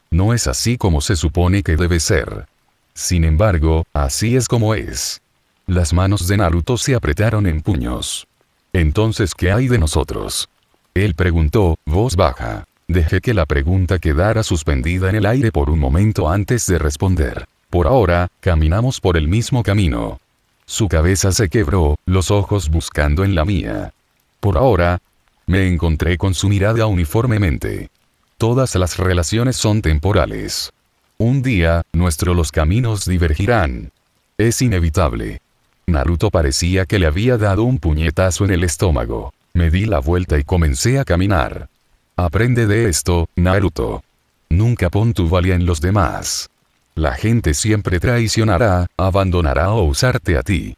B: No es así como se supone que debe ser. Sin embargo, así es como es. Las manos de Naruto se apretaron en puños. Entonces, ¿qué hay de nosotros? Él preguntó, voz baja. Dejé que la pregunta quedara suspendida en el aire por un momento antes de responder. Por ahora, caminamos por el mismo camino. Su cabeza se quebró, los ojos buscando en la mía. Por ahora, me encontré con su mirada uniformemente. Todas las relaciones son temporales. Un día, los caminos divergirán. Es inevitable. Naruto parecía que le había dado un puñetazo en el estómago. Me di la vuelta y comencé a caminar. Aprende de esto, Naruto. Nunca pon tu valía en los demás. La gente siempre traicionará, abandonará o usarte a ti.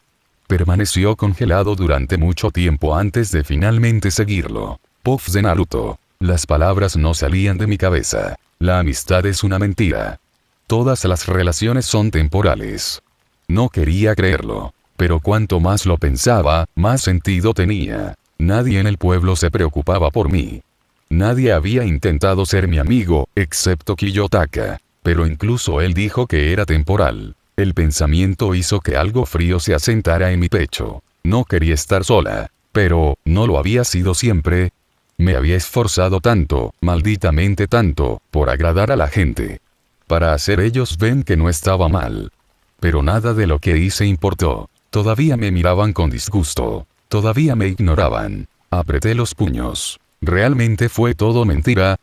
B: Permaneció congelado durante mucho tiempo antes de finalmente seguirlo. Puff de Naruto. Las palabras no salían de mi cabeza. La amistad es una mentira. Todas las relaciones son temporales. No quería creerlo. Pero cuanto más lo pensaba, más sentido tenía. Nadie en el pueblo se preocupaba por mí. Nadie había intentado ser mi amigo, excepto Kiyotaka. Pero incluso él dijo que era temporal. El pensamiento hizo que algo frío se asentara en mi pecho. No quería estar sola. Pero, ¿no lo había sido siempre? Me había esforzado tanto, malditamente tanto, por agradar a la gente. Para hacer ellos ven que no estaba mal. Pero nada de lo que hice importó. Todavía me miraban con disgusto. Todavía me ignoraban. Apreté los puños. ¿Realmente fue todo mentira?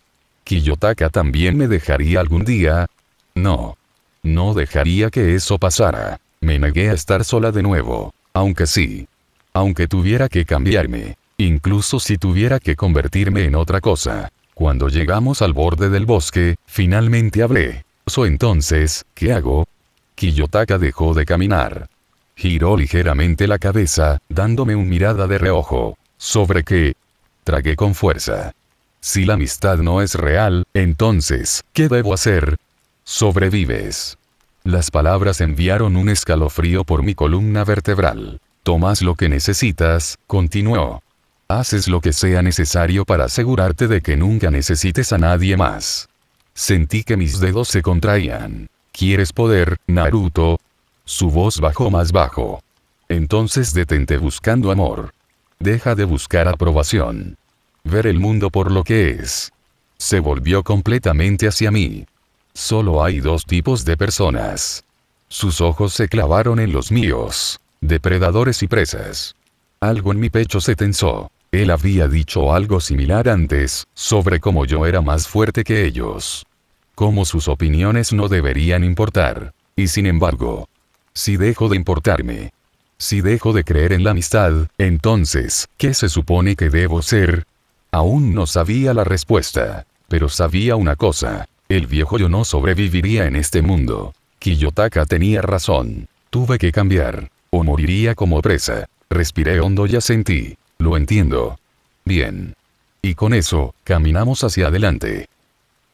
B: ¿Kiyotaka también me dejaría algún día? No. No dejaría que eso pasara. Me negué a estar sola de nuevo. Aunque sí. Aunque tuviera que cambiarme. Incluso si tuviera que convertirme en otra cosa. Cuando llegamos al borde del bosque, finalmente hablé. Entonces, ¿qué hago? Kiyotaka dejó de caminar. Giró ligeramente la cabeza, dándome una mirada de reojo. ¿Sobre qué? Tragué con fuerza. Si la amistad no es real, entonces, ¿qué debo hacer? Sobrevives. Las palabras enviaron un escalofrío por mi columna vertebral. Tomas lo que necesitas, continuó. Haces lo que sea necesario para asegurarte de que nunca necesites a nadie más. Sentí que mis dedos se contraían. ¿Quieres poder, Naruto? Su voz bajó más bajo. Entonces detente buscando amor. Deja de buscar aprobación. Ver el mundo por lo que es. Se volvió completamente hacia mí. Solo hay dos tipos de personas. Sus ojos se clavaron en los míos. Depredadores y presas. Algo en mi pecho se tensó. Él había dicho algo similar antes, sobre cómo yo era más fuerte que ellos. Cómo sus opiniones no deberían importar. Y sin embargo, si dejo de importarme, si dejo de creer en la amistad, entonces, ¿qué se supone que debo ser? Aún no sabía la respuesta, pero sabía una cosa: el viejo yo no sobreviviría en este mundo. Kiyotaka tenía razón. Tuve que cambiar, o moriría como presa. Respiré hondo y asentí. Lo entiendo. Bien. Y con eso, caminamos hacia adelante.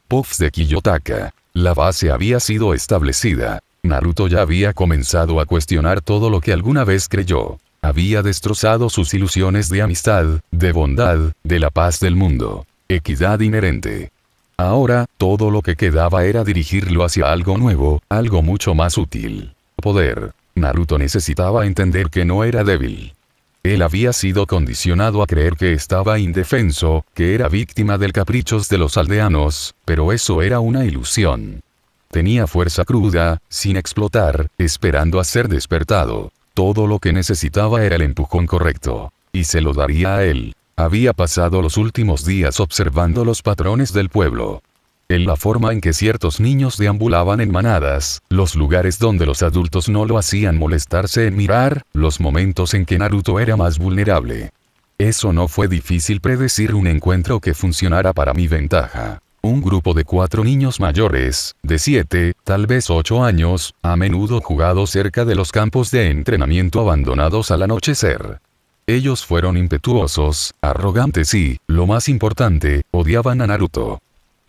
B: Puffs de Kiyotaka. La base había sido establecida. Naruto ya había comenzado a cuestionar todo lo que alguna vez creyó. Había destrozado sus ilusiones de amistad, de bondad, de la paz del mundo. Equidad inherente. Ahora, todo lo que quedaba era dirigirlo hacia algo nuevo, algo mucho más útil. Poder. Naruto necesitaba entender que no era débil. Él había sido condicionado a creer que estaba indefenso, que era víctima del caprichos de los aldeanos, pero eso era una ilusión. Tenía fuerza cruda, sin explotar, esperando a ser despertado. Todo lo que necesitaba era el empujón correcto. Y se lo daría a él. Había pasado los últimos días observando los patrones del pueblo. En la forma en que ciertos niños deambulaban en manadas, los lugares donde los adultos no lo hacían molestarse en mirar, los momentos en que Naruto era más vulnerable. Eso no fue difícil predecir un encuentro que funcionara para mi ventaja. Un grupo de 4 niños mayores, de 7, tal vez 8 años, a menudo jugado cerca de los campos de entrenamiento abandonados al anochecer. Ellos fueron impetuosos, arrogantes y, lo más importante, odiaban a Naruto.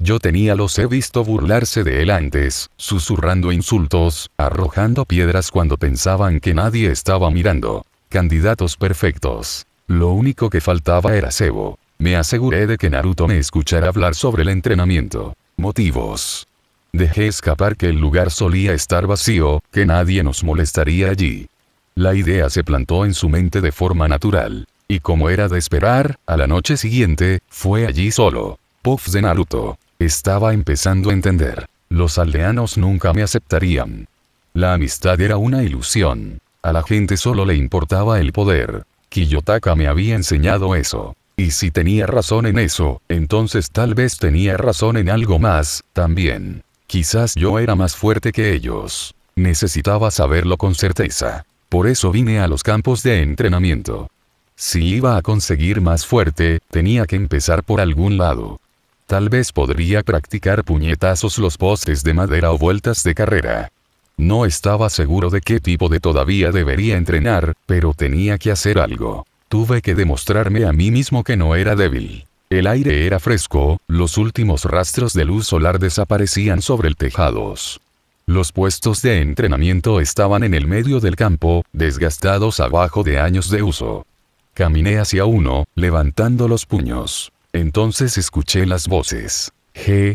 B: Yo los he visto burlarse de él antes, susurrando insultos, arrojando piedras cuando pensaban que nadie estaba mirando. Candidatos perfectos. Lo único que faltaba era cebo. Me aseguré de que Naruto me escuchara hablar sobre el entrenamiento. Motivos. Dejé escapar que el lugar solía estar vacío, que nadie nos molestaría allí. La idea se plantó en su mente de forma natural. Y como era de esperar, a la noche siguiente, fue allí solo. Puffs de Naruto. Estaba empezando a entender. Los aldeanos nunca me aceptarían. La amistad era una ilusión. A la gente solo le importaba el poder. Kiyotaka me había enseñado eso. Y si tenía razón en eso, entonces tal vez tenía razón en algo más, también. Quizás yo era más fuerte que ellos. Necesitaba saberlo con certeza. Por eso vine a los campos de entrenamiento. Si iba a conseguir más fuerte, tenía que empezar por algún lado. Tal vez podría practicar puñetazos los postes de madera o vueltas de carrera. No estaba seguro de qué tipo de todavía debería entrenar, pero tenía que hacer algo. Tuve que demostrarme a mí mismo que no era débil. El aire era fresco, los últimos rastros de luz solar desaparecían sobre el tejados. Los puestos de entrenamiento estaban en el medio del campo, desgastados abajo de años de uso. Caminé hacia uno, levantando los puños. Entonces escuché las voces.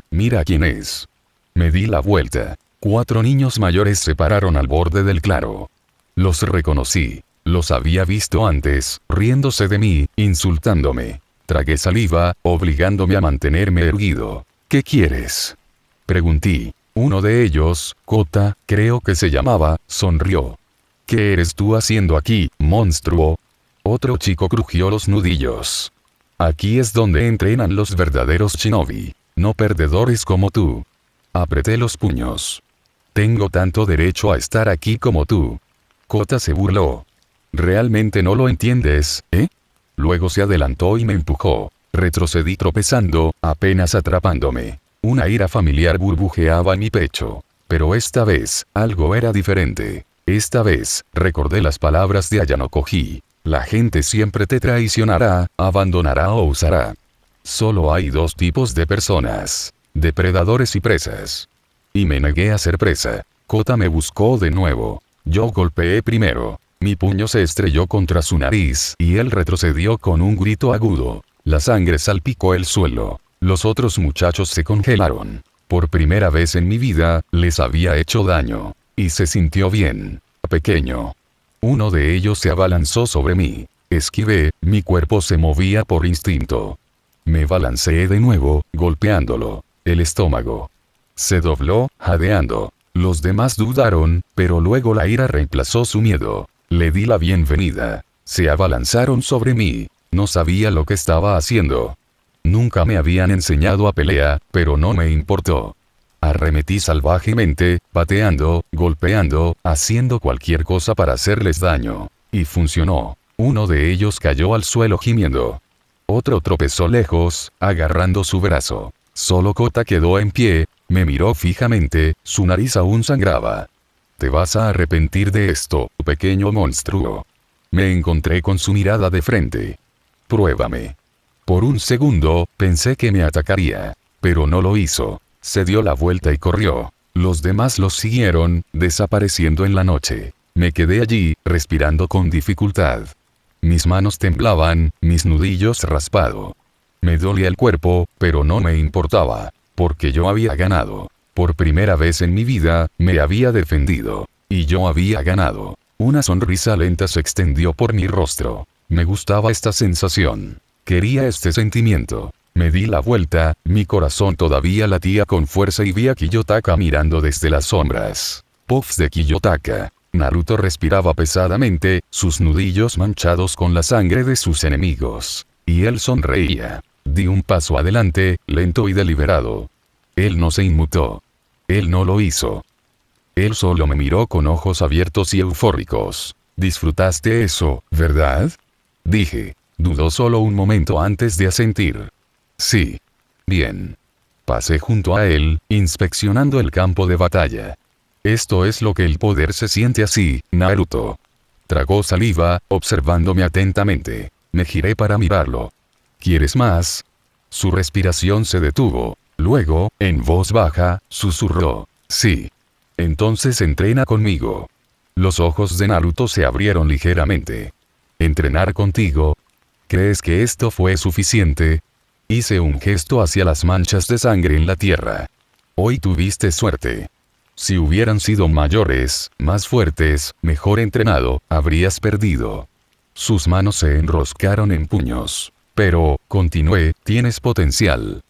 B: Mira quién es. Me di la vuelta. 4 niños mayores se pararon al borde del claro. Los reconocí. Los había visto antes, riéndose de mí, insultándome. Tragué saliva, obligándome a mantenerme erguido. ¿Qué quieres? Pregunté. Uno de ellos, Kota, creo que se llamaba, sonrió. ¿Qué eres tú haciendo aquí, monstruo? Otro chico crujió los nudillos. Aquí es donde entrenan los verdaderos shinobi, no perdedores como tú. Apreté los puños. Tengo tanto derecho a estar aquí como tú. Kota se burló. ¿Realmente no lo entiendes, eh? Luego se adelantó y me empujó. Retrocedí tropezando, apenas atrapándome. Una ira familiar burbujeaba en mi pecho. Pero esta vez, algo era diferente. Esta vez, recordé las palabras de Ayano Koji. La gente siempre te traicionará, abandonará o usará. Solo hay 2 tipos de personas. Depredadores y presas. Y me negué a ser presa. Kota me buscó de nuevo. Yo golpeé primero. Mi puño se estrelló contra su nariz y él retrocedió con un grito agudo. La sangre salpicó el suelo. Los otros muchachos se congelaron. Por primera vez en mi vida, les había hecho daño. Y se sintió bien. Pequeño. Uno de ellos se abalanzó sobre mí. Esquivé, mi cuerpo se movía por instinto. Me balanceé de nuevo, golpeándolo. El estómago. Se dobló, jadeando. Los demás dudaron, pero luego la ira reemplazó su miedo. Le di la bienvenida. Se abalanzaron sobre mí. No sabía lo que estaba haciendo. Nunca me habían enseñado a pelear, pero no me importó. Arremetí salvajemente, pateando, golpeando, haciendo cualquier cosa para hacerles daño. Y funcionó. Uno de ellos cayó al suelo gimiendo. Otro tropezó lejos, agarrando su brazo. Solo Kota quedó en pie, me miró fijamente, su nariz aún sangraba. Te vas a arrepentir de esto, pequeño monstruo. Me encontré con su mirada de frente. Pruébame. Por un segundo, pensé que me atacaría. Pero no lo hizo. Se dio la vuelta y corrió. Los demás los siguieron, desapareciendo en la noche. Me quedé allí, respirando con dificultad. Mis manos temblaban, mis nudillos raspado. Me dolía el cuerpo, pero no me importaba. Porque yo había ganado. Por primera vez en mi vida, me había defendido. Y yo había ganado. Una sonrisa lenta se extendió por mi rostro. Me gustaba esta sensación. Quería este sentimiento. Me di la vuelta, mi corazón todavía latía con fuerza y vi a Kiyotaka mirando desde las sombras. Puffs de Kiyotaka. Naruto respiraba pesadamente, sus nudillos manchados con la sangre de sus enemigos. Y él sonreía. Di un paso adelante, lento y deliberado. Él no se inmutó. Él no lo hizo. Él solo me miró con ojos abiertos y eufóricos. ¿Disfrutaste eso, verdad? Dije. Dudó solo un momento antes de asentir. Sí. Bien. Pasé junto a él, inspeccionando el campo de batalla. Esto es lo que el poder se siente así, Naruto. Tragó saliva, observándome atentamente. Me giré para mirarlo. ¿Quieres más? Su respiración se detuvo. Luego, en voz baja, susurró. Sí. Entonces entrena conmigo. Los ojos de Naruto se abrieron ligeramente. ¿Entrenar contigo? ¿Crees que esto fue suficiente? Hice un gesto hacia las manchas de sangre en la tierra. Hoy tuviste suerte. Si hubieran sido mayores, más fuertes, mejor entrenado, habrías perdido. Sus manos se enroscaron en puños. Pero, continué, tienes potencial.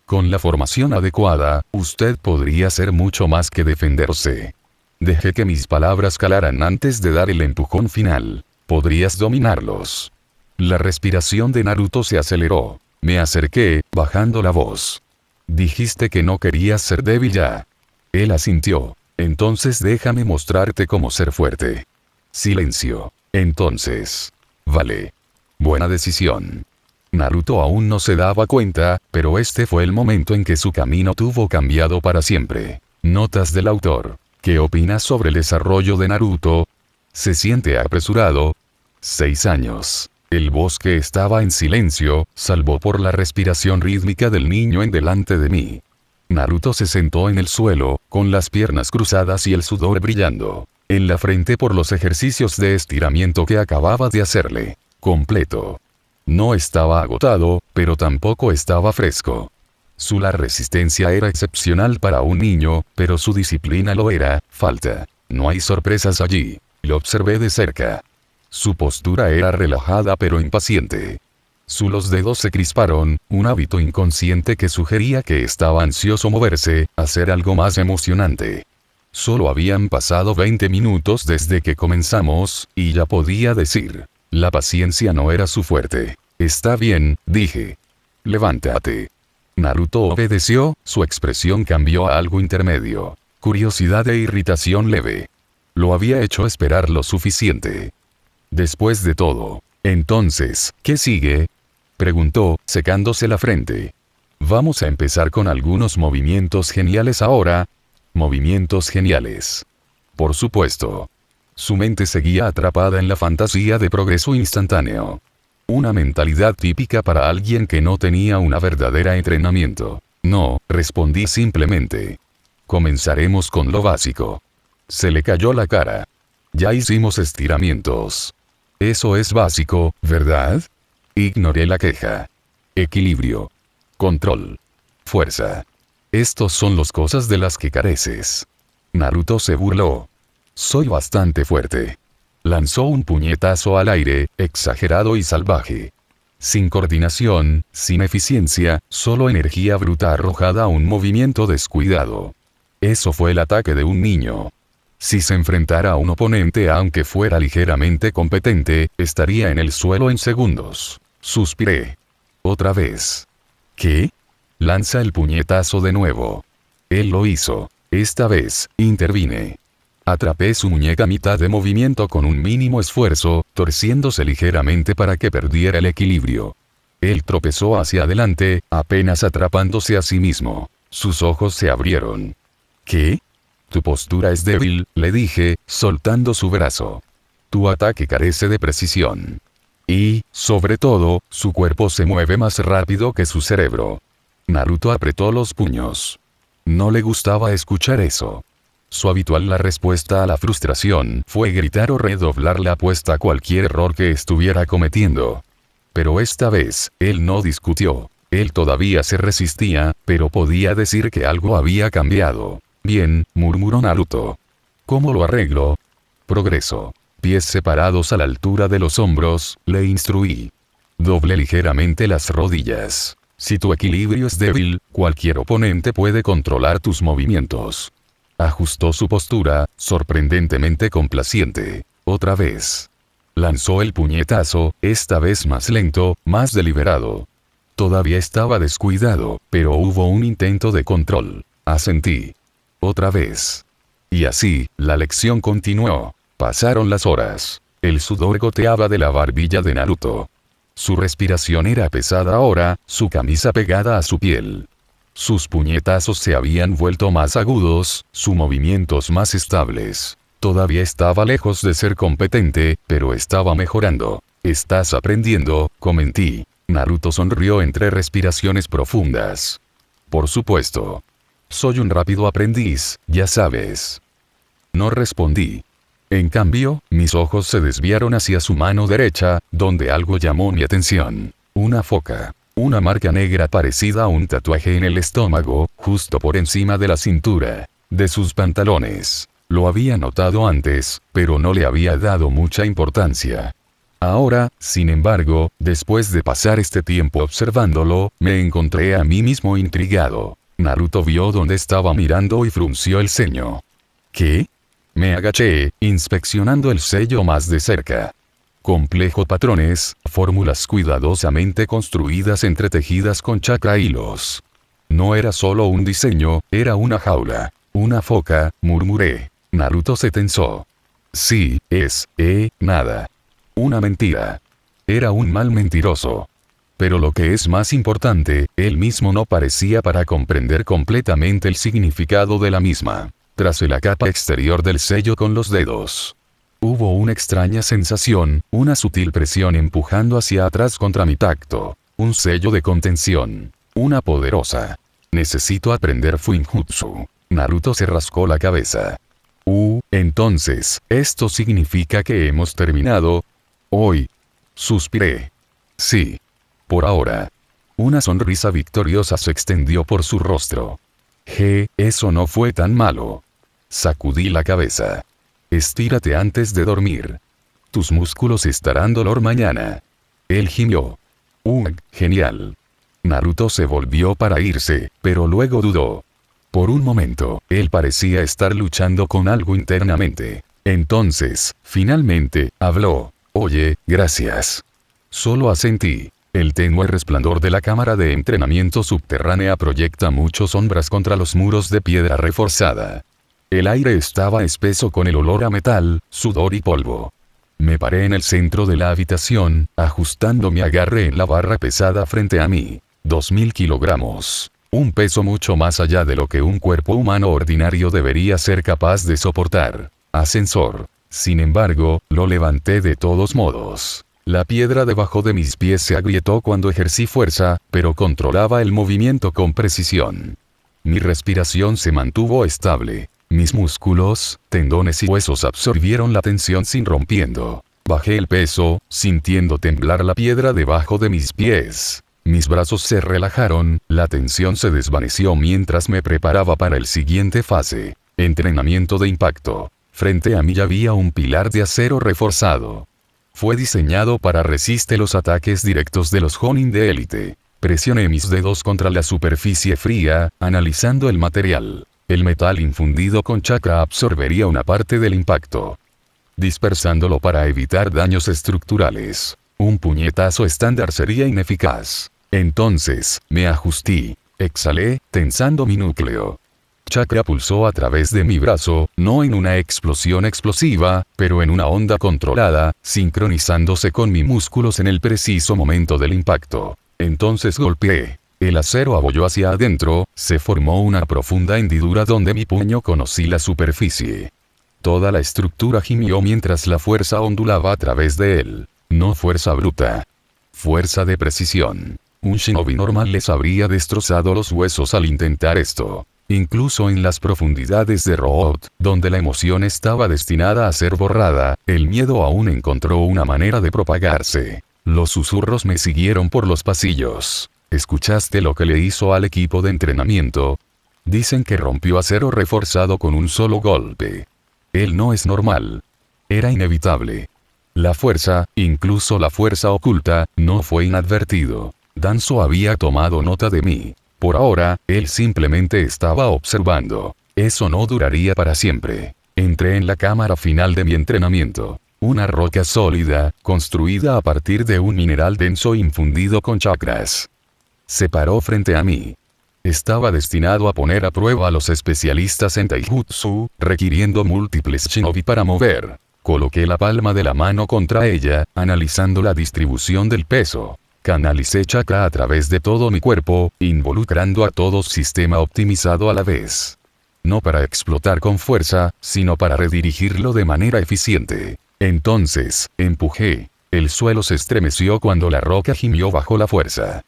B: Con la formación adecuada, usted podría hacer mucho más que defenderse. Dejé que mis palabras calaran antes de dar el empujón final. Podrías dominarlos. La respiración de Naruto se aceleró. Me acerqué, bajando la voz. Dijiste que no querías ser débil ya. Él asintió. Entonces déjame mostrarte cómo ser fuerte. Silencio. Entonces. Vale. Buena decisión. Naruto aún no se daba cuenta, pero este fue el momento en que su camino tuvo cambiado para siempre. Notas del autor. ¿Qué opinas sobre el desarrollo de Naruto? ¿Se siente apresurado? 6 años. El bosque estaba en silencio, salvo por la respiración rítmica del niño en delante de mí. Naruto se sentó en el suelo, con las piernas cruzadas y el sudor brillando en la frente por los ejercicios de estiramiento que acababa de hacerle. Completo. No estaba agotado, pero tampoco estaba fresco. La resistencia era excepcional para un niño, pero su disciplina lo era. Falta. No hay sorpresas allí. Lo observé de cerca. Su postura era relajada pero impaciente. Los dedos se crisparon, un hábito inconsciente que sugería que estaba ansioso moverse, hacer algo más emocionante. Solo habían pasado 20 minutos desde que comenzamos, y ya podía decir. La paciencia no era su fuerte. Está bien, dije. Levántate. Naruto obedeció, su expresión cambió a algo intermedio. Curiosidad e irritación leve. Lo había hecho esperar lo suficiente. Después de todo. Entonces, ¿qué sigue? Preguntó, secándose la frente. Vamos a empezar con algunos movimientos geniales ahora. Movimientos geniales. Por supuesto. Su mente seguía atrapada en la fantasía de progreso instantáneo. Una mentalidad típica para alguien que no tenía una verdadera entrenamiento. No, respondí simplemente. Comenzaremos con lo básico. Se le cayó la cara. Ya hicimos estiramientos. Eso es básico, ¿verdad? Ignoré la queja. Equilibrio. Control. Fuerza. Estos son las cosas de las que careces. Naruto se burló. Soy bastante fuerte. Lanzó un puñetazo al aire, exagerado y salvaje. Sin coordinación, sin eficiencia, solo energía bruta arrojada a un movimiento descuidado. Eso fue el ataque de un niño. Si se enfrentara a un oponente aunque fuera ligeramente competente, estaría en el suelo en segundos. Suspiré. Otra vez. ¿Qué? Lanza el puñetazo de nuevo. Él lo hizo. Esta vez, intervine. Atrapé su muñeca a mitad de movimiento con un mínimo esfuerzo, torciéndose ligeramente para que perdiera el equilibrio. Él tropezó hacia adelante, apenas atrapándose a sí mismo. Sus ojos se abrieron. ¿Qué? Tu postura es débil, le dije, soltando su brazo. Tu ataque carece de precisión. Y, sobre todo, su cuerpo se mueve más rápido que su cerebro. Naruto apretó los puños. No le gustaba escuchar eso. Su habitual la respuesta a la frustración fue gritar o redoblar la apuesta a cualquier error que estuviera cometiendo. Pero esta vez, él no discutió. Él todavía se resistía, pero podía decir que algo había cambiado. Bien, murmuró Naruto. ¿Cómo lo arreglo? Progreso. Pies separados a la altura de los hombros, le instruí. Doble ligeramente las rodillas. Si tu equilibrio es débil, cualquier oponente puede controlar tus movimientos. Ajustó su postura, sorprendentemente complaciente. Otra vez. Lanzó el puñetazo, esta vez más lento, más deliberado. Todavía estaba descuidado, pero hubo un intento de control. Asentí. Otra vez. Y así, la lección continuó. Pasaron las horas. El sudor goteaba de la barbilla de Naruto. Su respiración era pesada ahora, su camisa pegada a su piel. Sus puñetazos se habían vuelto más agudos, sus movimientos más estables. Todavía estaba lejos de ser competente, pero estaba mejorando. Estás aprendiendo, comenté. Naruto sonrió entre respiraciones profundas. Por supuesto. Soy un rápido aprendiz, ya sabes. No respondí. En cambio, mis ojos se desviaron hacia su mano derecha, donde algo llamó mi atención. Una foca. Una marca negra parecida a un tatuaje en el estómago, justo por encima de la cintura. De sus pantalones. Lo había notado antes, pero no le había dado mucha importancia. Ahora, sin embargo, después de pasar este tiempo observándolo, me encontré a mí mismo intrigado. Naruto vio dónde estaba mirando y frunció el ceño. ¿Qué? Me agaché, inspeccionando el sello más de cerca. Complejo patrones, fórmulas cuidadosamente construidas entretejidas con chakra hilos. No era solo un diseño, era una jaula. Una foca, murmuré. Naruto se tensó. Sí, nada. Una mentira. Era un mal mentiroso. Pero lo que es más importante, él mismo no parecía para comprender completamente el significado de la misma. Tracé la capa exterior del sello con los dedos. Hubo una extraña sensación, una sutil presión empujando hacia atrás contra mi tacto. Un sello de contención. Una poderosa. Necesito aprender Fuinjutsu. Naruto se rascó la cabeza. Entonces, ¿esto significa que hemos terminado? Hoy. Suspiré. Sí. Por ahora. Una sonrisa victoriosa se extendió por su rostro. Eso no fue tan malo. Sacudí la cabeza. Estírate antes de dormir. Tus músculos estarán dolor mañana. Él gimió. Genial. Naruto se volvió para irse, pero luego dudó. Por un momento, él parecía estar luchando con algo internamente. Entonces, finalmente, habló. Oye, gracias. Solo asentí. El tenue resplandor de la cámara de entrenamiento subterránea proyecta muchas sombras contra los muros de piedra reforzada. El aire estaba espeso con el olor a metal, sudor y polvo. Me paré en el centro de la habitación, ajustando mi agarre en la barra pesada frente a mí. 2000 kilogramos. Un peso mucho más allá de lo que un cuerpo humano ordinario debería ser capaz de soportar. Ascensor. Sin embargo, lo levanté de todos modos. La piedra debajo de mis pies se agrietó cuando ejercí fuerza, pero controlaba el movimiento con precisión. Mi respiración se mantuvo estable. Mis músculos, tendones y huesos absorbieron la tensión sin rompiendo. Bajé el peso, sintiendo temblar la piedra debajo de mis pies. Mis brazos se relajaron, la tensión se desvaneció mientras me preparaba para el siguiente fase. Entrenamiento de impacto. Frente a mí había un pilar de acero reforzado. Fue diseñado para resistir los ataques directos de los Jonin de élite. Presioné mis dedos contra la superficie fría, analizando el material. El metal infundido con chakra absorbería una parte del impacto, dispersándolo para evitar daños estructurales. Un puñetazo estándar sería ineficaz. Entonces, me ajusté. Exhalé, tensando mi núcleo. Chakra pulsó a través de mi brazo, no en una explosión explosiva, pero en una onda controlada, sincronizándose con mis músculos en el preciso momento del impacto. Entonces golpeé. El acero abolló hacia adentro, se formó una profunda hendidura donde mi puño conocí la superficie. Toda la estructura gimió mientras la fuerza ondulaba a través de él. No fuerza bruta. Fuerza de precisión. Un shinobi normal les habría destrozado los huesos al intentar esto. Incluso en las profundidades de Root, donde la emoción estaba destinada a ser borrada, el miedo aún encontró una manera de propagarse. Los susurros me siguieron por los pasillos. ¿Escuchaste lo que le hizo al equipo de entrenamiento? Dicen que rompió acero reforzado con un solo golpe. Él no es normal. Era inevitable. La fuerza, incluso la fuerza oculta, no fue inadvertido. Danzo había tomado nota de mí. Por ahora, él simplemente estaba observando. Eso no duraría para siempre. Entré en la cámara final de mi entrenamiento. Una roca sólida, construida a partir de un mineral denso infundido con chakras. Se paró frente a mí. Estaba destinado a poner a prueba a los especialistas en Taijutsu, requiriendo múltiples shinobi para mover. Coloqué la palma de la mano contra ella, analizando la distribución del peso. Canalicé chakra a través de todo mi cuerpo, involucrando a todo sistema optimizado a la vez. No para explotar con fuerza, sino para redirigirlo de manera eficiente. Entonces, empujé. El suelo se estremeció cuando la roca gimió bajo la fuerza.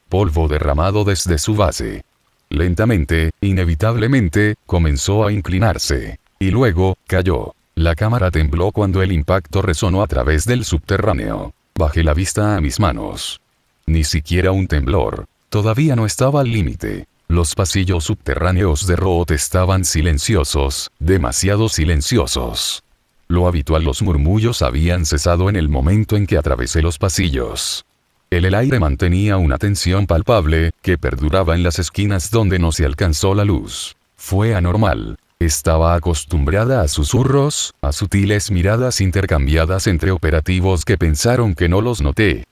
B: Polvo derramado desde su base. Lentamente, inevitablemente, comenzó a inclinarse. Y luego, cayó. La cámara tembló cuando el impacto resonó a través del subterráneo. Bajé la vista a mis manos. Ni siquiera un temblor. Todavía no estaba al límite. Los pasillos subterráneos de Root estaban silenciosos, demasiado silenciosos. Lo habitual, los murmullos habían cesado en el momento en que atravesé los pasillos. El aire mantenía una tensión palpable, que perduraba en las esquinas donde no se alcanzó la luz. Fue anormal. Estaba acostumbrada a susurros, a sutiles miradas intercambiadas entre operativos que pensaron que no los noté.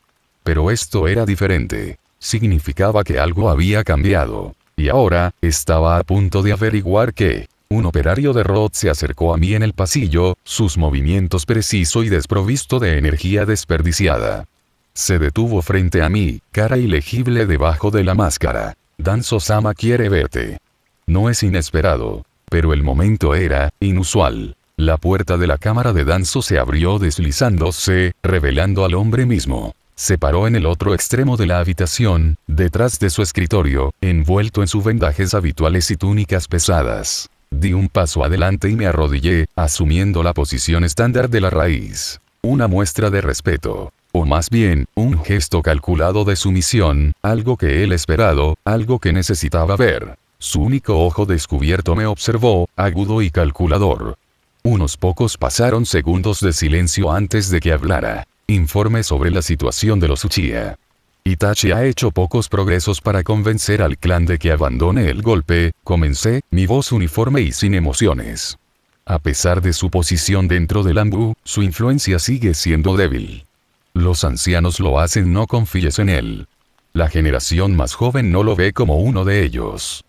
B: Pero esto era diferente. Significaba que algo había cambiado. Y ahora, estaba a punto de averiguar qué. Un operario de Root se acercó a mí en el pasillo, sus movimientos preciso y desprovisto de energía desperdiciada. Se detuvo frente a mí, cara ilegible debajo de la máscara. Danzo-sama quiere verte. No es inesperado. Pero el momento era inusual. La puerta de la cámara de Danzo se abrió deslizándose, revelando al hombre mismo. Se paró en el otro extremo de la habitación, detrás de su escritorio, envuelto en sus vendajes habituales y túnicas pesadas. Di un paso adelante y me arrodillé, asumiendo la posición estándar de la raíz. Una muestra de respeto. O más bien, un gesto calculado de sumisión, algo que él esperado, algo que necesitaba ver. Su único ojo descubierto me observó, agudo y calculador. Unos pocos pasaron segundos de silencio antes de que hablara. Informe sobre la situación de los Uchiha. Itachi ha hecho pocos progresos para convencer al clan de que abandone el golpe, comencé, mi voz uniforme y sin emociones. A pesar de su posición dentro del Anbu, su influencia sigue siendo débil. Los ancianos lo hacen, no confíes en él. La generación más joven no lo ve como uno de ellos.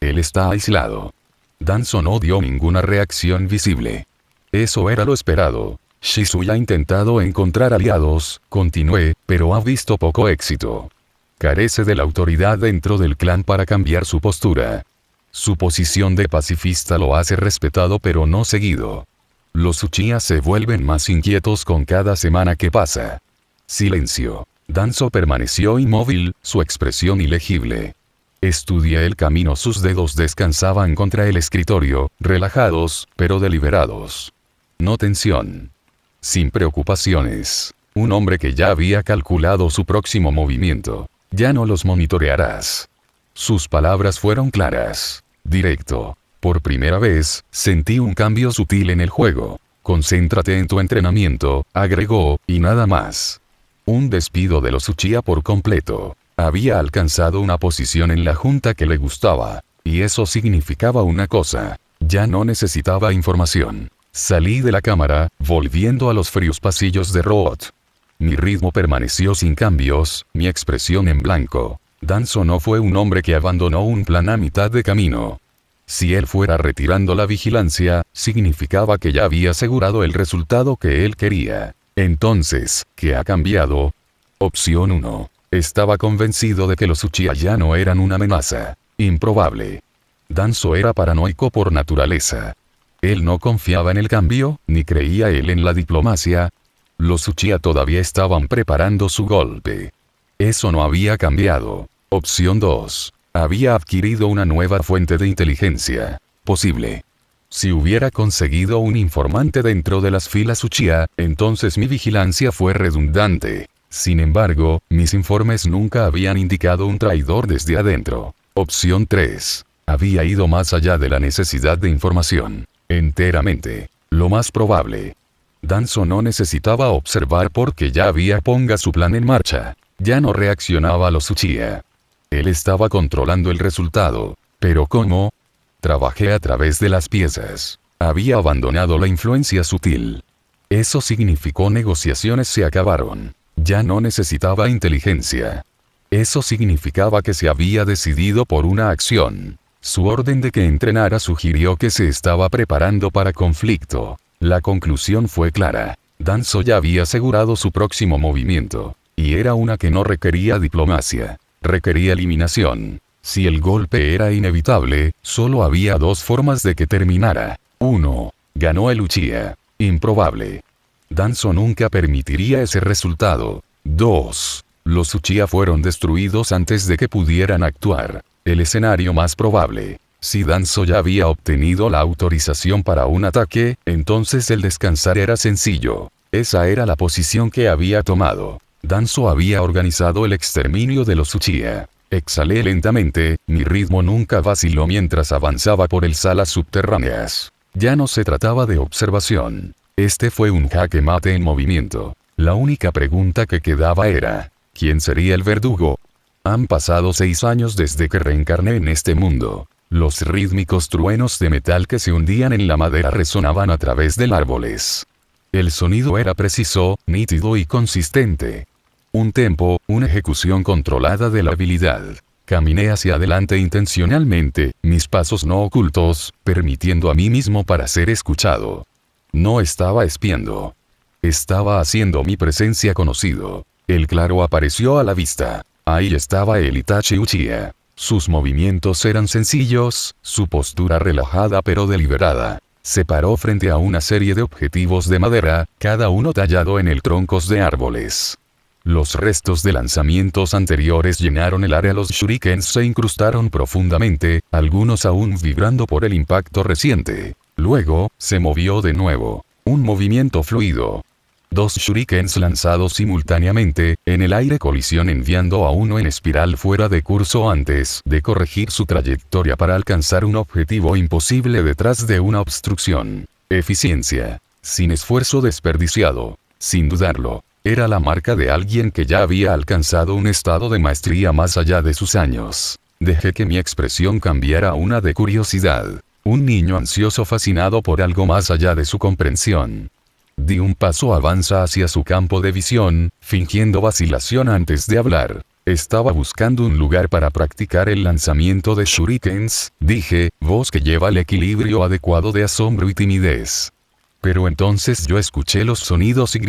B: Él está aislado. Danzo no dio ninguna reacción visible. Eso era lo esperado. Shisui ha intentado encontrar aliados, continué, pero ha visto poco éxito. Carece de la autoridad dentro del clan para cambiar su postura. Su posición de pacifista lo hace respetado pero no seguido. Los Uchiha se vuelven más inquietos con cada semana que pasa. Silencio. Danzo permaneció inmóvil, su expresión ilegible. Estudié el camino, sus dedos descansaban contra el escritorio, relajados, pero deliberados. No tensión. Sin preocupaciones. Un hombre que ya había calculado su próximo movimiento. Ya no los monitorearás. Sus palabras fueron claras. Directo. Por primera vez, sentí un cambio sutil en el juego. Concéntrate en tu entrenamiento, agregó, y nada más. Un despido de los Uchiha por completo. Había alcanzado una posición en la junta que le gustaba. Y eso significaba una cosa. Ya no necesitaba información. Salí de la cámara, volviendo a los fríos pasillos de Root. Mi ritmo permaneció sin cambios, mi expresión en blanco. Danzo no fue un hombre que abandonó un plan a mitad de camino. Si él fuera retirando la vigilancia, significaba que ya había asegurado el resultado que él quería. Entonces, ¿qué ha cambiado? Opción 1. Estaba convencido de que los Uchiha ya no eran una amenaza. Improbable. Danzo era paranoico por naturaleza. Él no confiaba en el cambio, ni creía él en la diplomacia. Los Uchiha todavía estaban preparando su golpe. Eso no había cambiado. Opción 2. Había adquirido una nueva fuente de inteligencia. Posible. Si hubiera conseguido un informante dentro de las filas Uchiha, entonces mi vigilancia fue redundante. Sin embargo, mis informes nunca habían indicado un traidor desde adentro. Opción 3. Había ido más allá de la necesidad de información. Enteramente. Lo más probable. Danzo no necesitaba observar porque ya había ponga su plan en marcha. Ya no reaccionaba a los Uchiha. Él estaba controlando el resultado. ¿Pero cómo? Trabajé a través de las piezas. Había abandonado la influencia sutil. Eso significó negociaciones se acabaron. Ya no necesitaba inteligencia. Eso significaba que se había decidido por una acción. Su orden de que entrenara sugirió que se estaba preparando para conflicto. La conclusión fue clara. Danzo ya había asegurado su próximo movimiento. Y era una que no requería diplomacia. Requería eliminación. Si el golpe era inevitable, solo había dos formas de que terminara. 1. Ganó el Uchiha. Improbable. Danzo nunca permitiría ese resultado. 2. Los Uchiha fueron destruidos antes de que pudieran actuar. El escenario más probable. Si Danzo ya había obtenido la autorización para un ataque, entonces el descansar era sencillo. Esa era la posición que había tomado. Danzo había organizado el exterminio de los Uchiha. Exhalé lentamente, mi ritmo nunca vaciló mientras avanzaba por el salas subterráneas. Ya no se trataba de observación. Este fue un jaque mate en movimiento. La única pregunta que quedaba era, ¿quién sería el verdugo? Han pasado 6 años desde que reencarné en este mundo. Los rítmicos truenos de metal que se hundían en la madera resonaban a través de árboles. El sonido era preciso, nítido y consistente. Un tempo, una ejecución controlada de la habilidad. Caminé hacia adelante intencionalmente, mis pasos no ocultos, permitiendo a mí mismo para ser escuchado. No estaba espiando. Estaba haciendo mi presencia conocido. El claro apareció a la vista. Ahí estaba el Itachi Uchiha. Sus movimientos eran sencillos, su postura relajada pero deliberada. Se paró frente a una serie de objetivos de madera, cada uno tallado en el troncos de árboles. Los restos de lanzamientos anteriores llenaron el área. Los shurikens se incrustaron profundamente, algunos aún vibrando por el impacto reciente. Luego, se movió de nuevo. Un movimiento fluido. 2 shurikens lanzados simultáneamente, en el aire colisión enviando a uno en espiral fuera de curso antes de corregir su trayectoria para alcanzar un objetivo imposible detrás de una obstrucción. Eficiencia. Sin esfuerzo desperdiciado. Sin dudarlo. Era la marca de alguien que ya había alcanzado un estado de maestría más allá de sus años. Dejé que mi expresión cambiara a una de curiosidad. Un niño ansioso fascinado por algo más allá de su comprensión. Di un paso avanza hacia su campo de visión, fingiendo vacilación antes de hablar. Estaba buscando un lugar para practicar el lanzamiento de shurikens, dije, voz que lleva el equilibrio adecuado de asombro y timidez. Pero entonces yo escuché los sonidos y.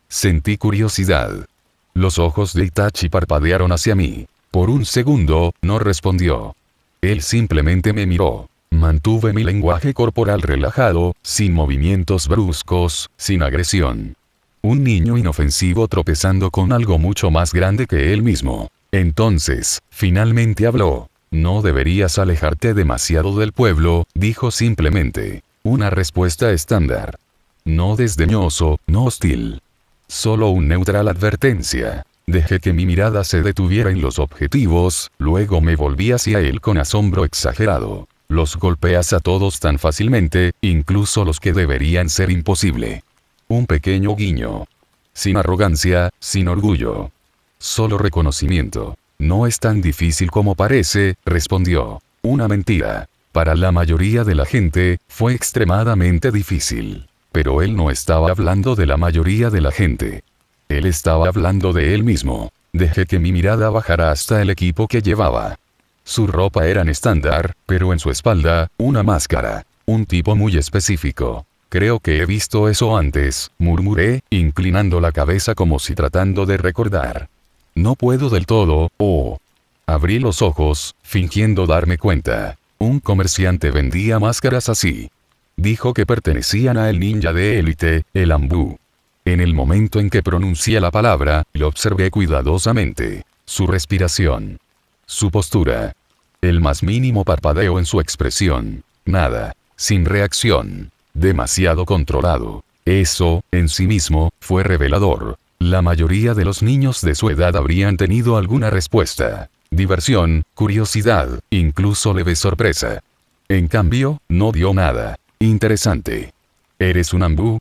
B: Sentí curiosidad. Los ojos de Itachi parpadearon hacia mí. Por un segundo, no respondió. Él simplemente me miró. Mantuve mi lenguaje corporal relajado, sin movimientos bruscos, sin agresión. Un niño inofensivo tropezando con algo mucho más grande que él mismo. Entonces, finalmente habló. No deberías alejarte demasiado del pueblo, dijo simplemente. Una respuesta estándar. No desdeñoso, no hostil. Solo un neutral advertencia. Dejé que mi mirada se detuviera en los objetivos, luego me volví hacia él con asombro exagerado. Los golpeas a todos tan fácilmente, incluso los que deberían ser imposible. Un pequeño guiño. Sin arrogancia, sin orgullo. Solo reconocimiento. No es tan difícil como parece, respondió. Una mentira. Para la mayoría de la gente, fue extremadamente difícil. Pero él no estaba hablando de la mayoría de la gente. Él estaba hablando de él mismo. Dejé que mi mirada bajara hasta el equipo que llevaba. Su ropa era estándar, pero en su espalda, una máscara. Un tipo muy específico. Creo que he visto eso antes, murmuré, inclinando la cabeza como si tratando de recordar. No puedo del todo, oh. Abrí los ojos, fingiendo darme cuenta. Un comerciante vendía máscaras así. Dijo que pertenecían a el ninja de élite, el Anbu. En el momento en que pronuncié la palabra, lo observé cuidadosamente. Su respiración. Su postura. El más mínimo parpadeo en su expresión. Nada. Sin reacción. Demasiado controlado. Eso, en sí mismo, fue revelador. La mayoría de los niños de su edad habrían tenido alguna respuesta. Diversión, curiosidad, incluso leve sorpresa. En cambio, no dio nada. Interesante. ¿Eres un Anbu?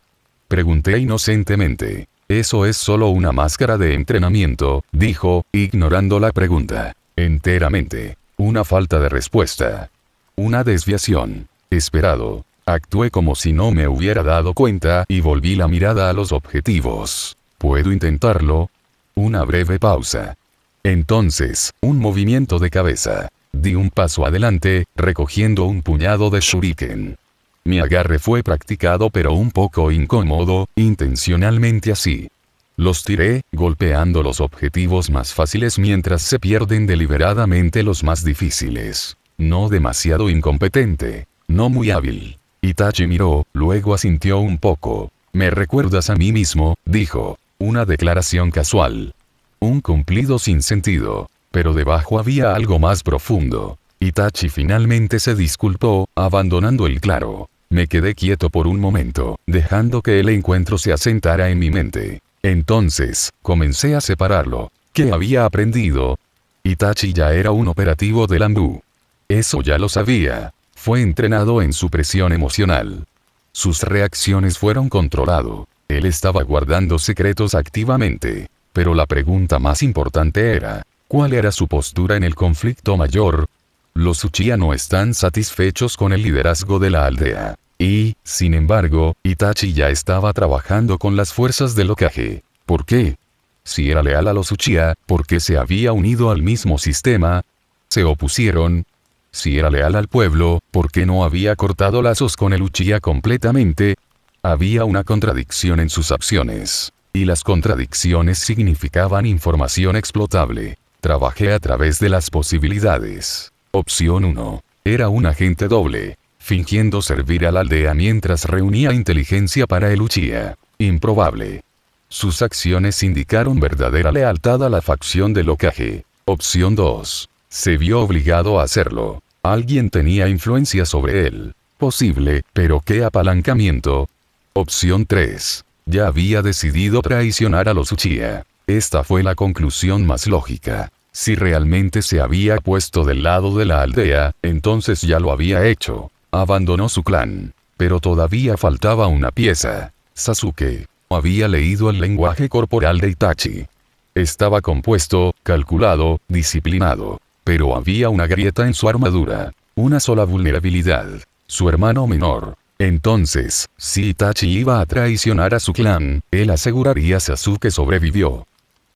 B: Pregunté inocentemente. Eso es solo una máscara de entrenamiento, dijo, ignorando la pregunta. Enteramente. Una falta de respuesta. Una desviación. Esperado. Actué como si no me hubiera dado cuenta y volví la mirada a los objetivos. ¿Puedo intentarlo? Una breve pausa. Entonces, un movimiento de cabeza. Di un paso adelante, recogiendo un puñado de shuriken. Mi agarre fue practicado pero un poco incómodo, intencionalmente así. Los tiré, golpeando los objetivos más fáciles mientras se pierden deliberadamente los más difíciles. No demasiado incompetente. No muy hábil. Itachi miró, luego asintió un poco. Me recuerdas a mí mismo, dijo. Una declaración casual. Un cumplido sin sentido. Pero debajo había algo más profundo. Itachi finalmente se disculpó, abandonando el claro. Me quedé quieto por un momento, dejando que el encuentro se asentara en mi mente. Entonces, comencé a separarlo. ¿Qué había aprendido? Itachi ya era un operativo del Anbu. Eso ya lo sabía. Fue entrenado en su presión emocional. Sus reacciones fueron controladas. Él estaba guardando secretos activamente. Pero la pregunta más importante era, ¿cuál era su postura en el conflicto mayor? Los Uchiha no están satisfechos con el liderazgo de la aldea. Y, sin embargo, Itachi ya estaba trabajando con las fuerzas del Hokage. ¿Por qué? Si era leal a los Uchiha, ¿por qué se había unido al mismo sistema? ¿Se opusieron? Si era leal al pueblo, ¿por qué no había cortado lazos con el Uchiha completamente? Había una contradicción en sus acciones. Y las contradicciones significaban información explotable. Trabajé a través de las posibilidades. Opción 1. Era un agente doble, fingiendo servir a la aldea mientras reunía inteligencia para el Uchiha. Improbable. Sus acciones indicaron verdadera lealtad a la facción del Hokage. Opción 2. Se vio obligado a hacerlo. Alguien tenía influencia sobre él. Posible, pero ¿qué apalancamiento? Opción 3. Ya había decidido traicionar a los Uchiha. Esta fue la conclusión más lógica. Si realmente se había puesto del lado de la aldea, entonces ya lo había hecho. Abandonó su clan. Pero todavía faltaba una pieza. Sasuke. Había leído el lenguaje corporal de Itachi. Estaba compuesto, calculado, disciplinado. Pero había una grieta en su armadura. Una sola vulnerabilidad. Su hermano menor. Entonces, si Itachi iba a traicionar a su clan, él aseguraría Sasuke sobrevivió.